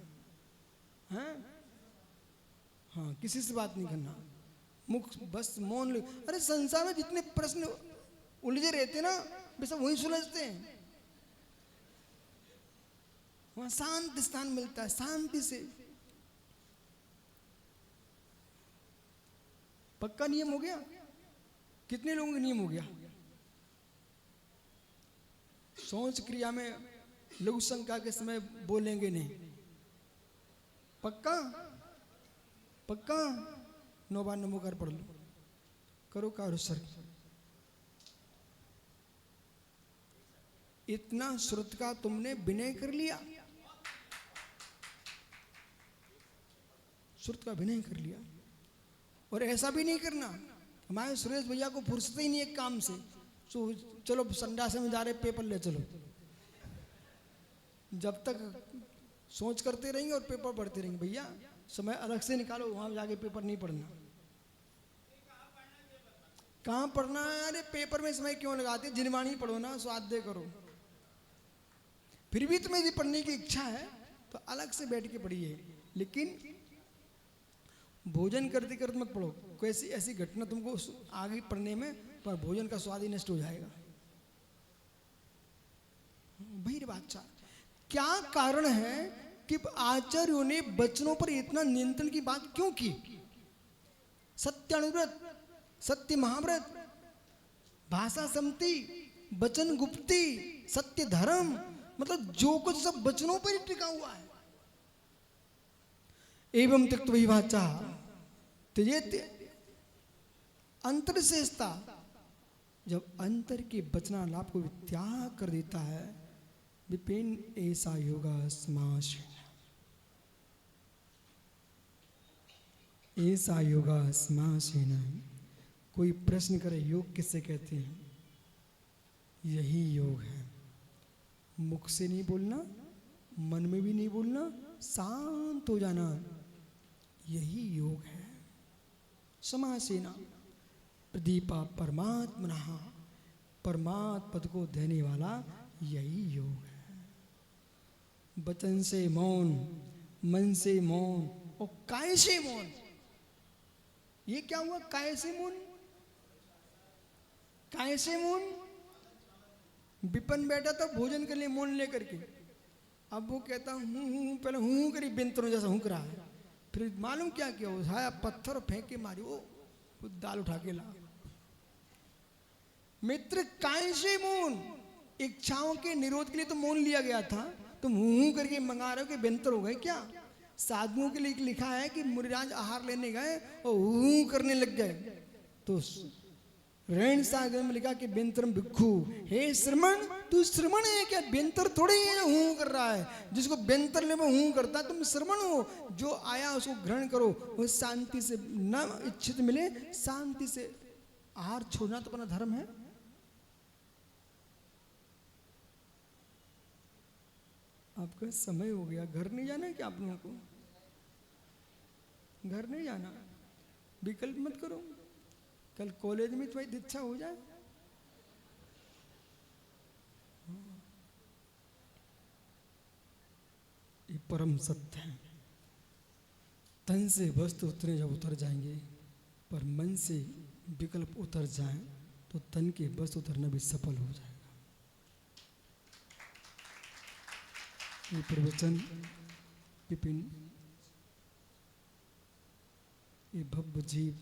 है। हाँ, किसी से बात नहीं करना, मुख बस मौन लो। अरे संसार में जितने प्रश्न उलझे रहते ना, वे सब वही सुलझते हैं। वहां शांत स्थान मिलता है, शांति से। पक्का नियम हो गया? कितने लोगों का नियम हो गया? सोच क्रिया में लघु शंका के समय बोलेंगे नहीं। पक्का? पक्का? 9 बार नमोकार पढ़ लो, करो कारो सर। इतना श्रुत का तुमने विनय कर लिया, श्रुत का विनय कर लिया। और ऐसा भी नहीं करना, हमारे सुरेश भैया को फुर्सत ही नहीं है काम से, तो चलो संडास में जा रहे, पेपर ले चलो। जब तक सोच करते रहेंगे और पेपर पढ़ते रहेंगे, भैया समय अलग से निकालो, वहां जाके पेपर नहीं पढ़ना। कहाँ पढ़ना है? अरे पेपर में समय क्यों लगाते? जिनवाणी पढ़ो ना, स्वाध्याय करो। फिर भी तुम्हें यदि पढ़ने की इच्छा है तो अलग से बैठ के पढ़िए, लेकिन भोजन करते करते मत पढ़ो। कोई ऐसी घटना तुमको आगे पढ़ने में, पर भोजन का स्वाद ही नष्ट हो जाएगा। बहिर्वाचा, क्या कारण है कि आचार्यों ने वचनों पर इतना नियंत्रण की बात क्यों की? सत्यानुव्रत, सत्य महाव्रत, भाषा सम्मति, वचन गुप्ती, सत्य धर्म, मतलब जो कुछ सब वचनों पर ही टिका हुआ है। एवं त्यक्त वही वाचा त्यजेत अंतर शेषता, जब अंतर के वचनालाप को त्याग कर देता है, विपिन ऐसा योगा समास, ऐसा योगा समासीन। कोई प्रश्न करे योग किससे कहते हैं? यही योग है। मुख से नहीं बोलना, मन में भी नहीं बोलना, शांत हो जाना, यही योग है। समासीना प्रदीपा परमात्मना, परमात्म पद को देने वाला यही योग है। वचन से मौन, मन से मौन और काय से मौन। ये क्या हुआ? काय से मौन, काय से मौन। विपन बैठा था भोजन के लिए मौन लेकर के, अब वो कहता हूँ, पहले हूँ करी बिंतरों जैसा हूँ रहा है, फिर मालूम क्या किया, उठाया पत्थर फेंक के मारी, वो दाल उठा के ला। मित्र काय से मौन, इच्छाओं के निरोध के लिए तो मौन लिया गया था, तुम हूँ करके मंगा रहे हो कि बेंतर हो गए क्या? साधुओं के लिए लिखा है कि मुनिराज आहार लेने गए और हूँ करने लग गए, तो ऋण सागर में लिखा कि बेंतरम भिक्षु, हे श्रमण तू श्रमण है क्या? बेंतर थोड़े ही है हूँ कर रहा है, जिसको बेंतर ले वो हूँ करता है, तुम श्रमण हो, जो आया उसको ग्रहण करो, वो शांति से न इच्छित मिले, शांति से आहार छोड़ना तो अपना धर्म है। आपका समय हो गया, घर नहीं जाना है क्या आप लोगों को? घर नहीं जाना, विकल्प मत करो, कल कॉलेज में तुम्हारी दीक्षा हो जाए। ये परम सत्य है। तन से वस्तु उतरे जब उतर जाएंगे, पर मन से विकल्प उतर जाए तो तन के वस्तु उतरना भी सफल हो जाएगा। ये प्रवचन विपिन, ये भव्य जीव,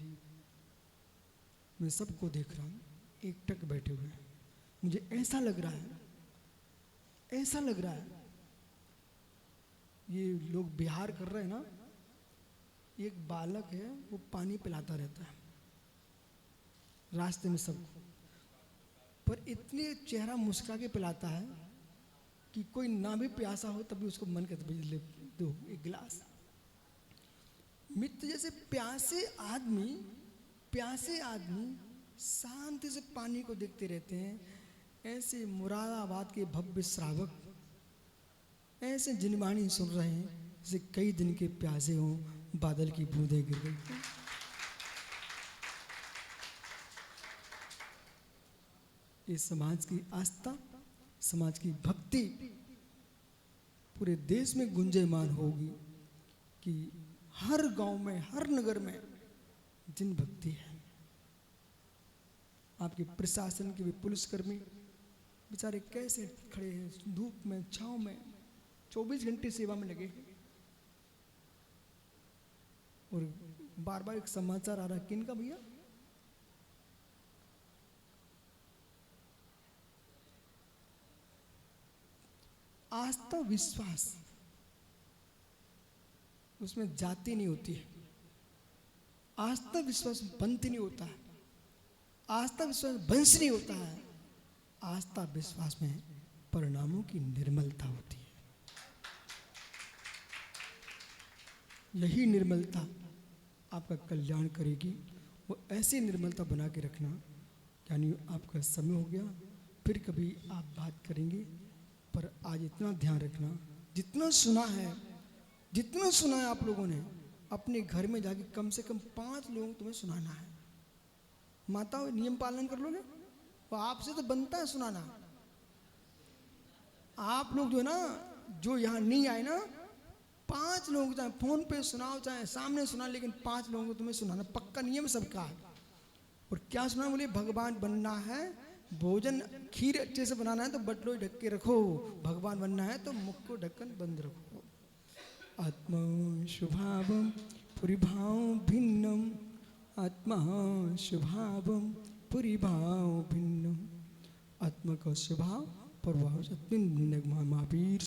मैं सबको देख रहा हूँ एकटक बैठे हुए, मुझे ऐसा लग रहा है, ऐसा लग रहा है ये लोग बिहार कर रहे हैं ना, एक बालक है वो पानी पिलाता रहता है रास्ते में सबको, पर इतनी चेहरा मुस्कुरा के पिलाता है कि कोई ना भी प्यासा हो तभी उसको मन करता है ले दो एक गिलास। मित्र जैसे प्यासे आदमी शांति से पानी को देखते रहते हैं, ऐसे मुरादाबाद के भव्य श्रावक ऐसे जिनवाणी सुन रहे हैं जैसे कई दिन के प्यासे हों, बादल की बूंदें गिर गई। इस समाज की आस्था, समाज की भक्ति पूरे देश में गुंजयमान होगी कि हर गांव में, हर नगर में जिन भक्ति है। आपके प्रशासन के भी पुलिसकर्मी बेचारे कैसे खड़े हैं धूप में, छांव में, 24 घंटे सेवा में लगे। और बार बार एक समाचार आ रहा है, किन का भैया? आस्था विश्वास, उसमें जाति नहीं होती है। आस्था विश्वास पंथ नहीं होता है, आस्था विश्वास वंश नहीं होता है। आस्था विश्वास में परिणामों की निर्मलता होती है। यही निर्मलता आपका कल्याण करेगी। वो ऐसी निर्मलता बना के रखना। यानी आपका समय हो गया, फिर कभी आप बात करेंगे, पर आज इतना ध्यान रखना, जितना सुना है आप लोगों ने, अपने घर में जाके कम से कम 5 लोगों को तुम्हें सुनाना है। माताओं नियम पालन कर लोगे, तो आपसे तो बनता है सुनाना। आप लोग जो है ना, जो यहाँ नहीं आए ना, 5 लोगों को, चाहे फोन पे सुनाओ चाहे सामने सुना, लेकिन 5 लोगों को तुम्हें सुनाना, पक्का नियम सबका है। और क्या सुना? बोले भगवान बनना है, भोजन खीर अच्छे से बनाना है तो बटलोई ढक के रखो, भगवान बनना है तो मुख को ढक्कन बंद रखो। आत्मा शुभावम पुरीभाव भिन्नम, आत्मा शुभावम पुरीभाव भिन्नम, आत्मा आत्मा का स्वभाव प्रभाव महावीर।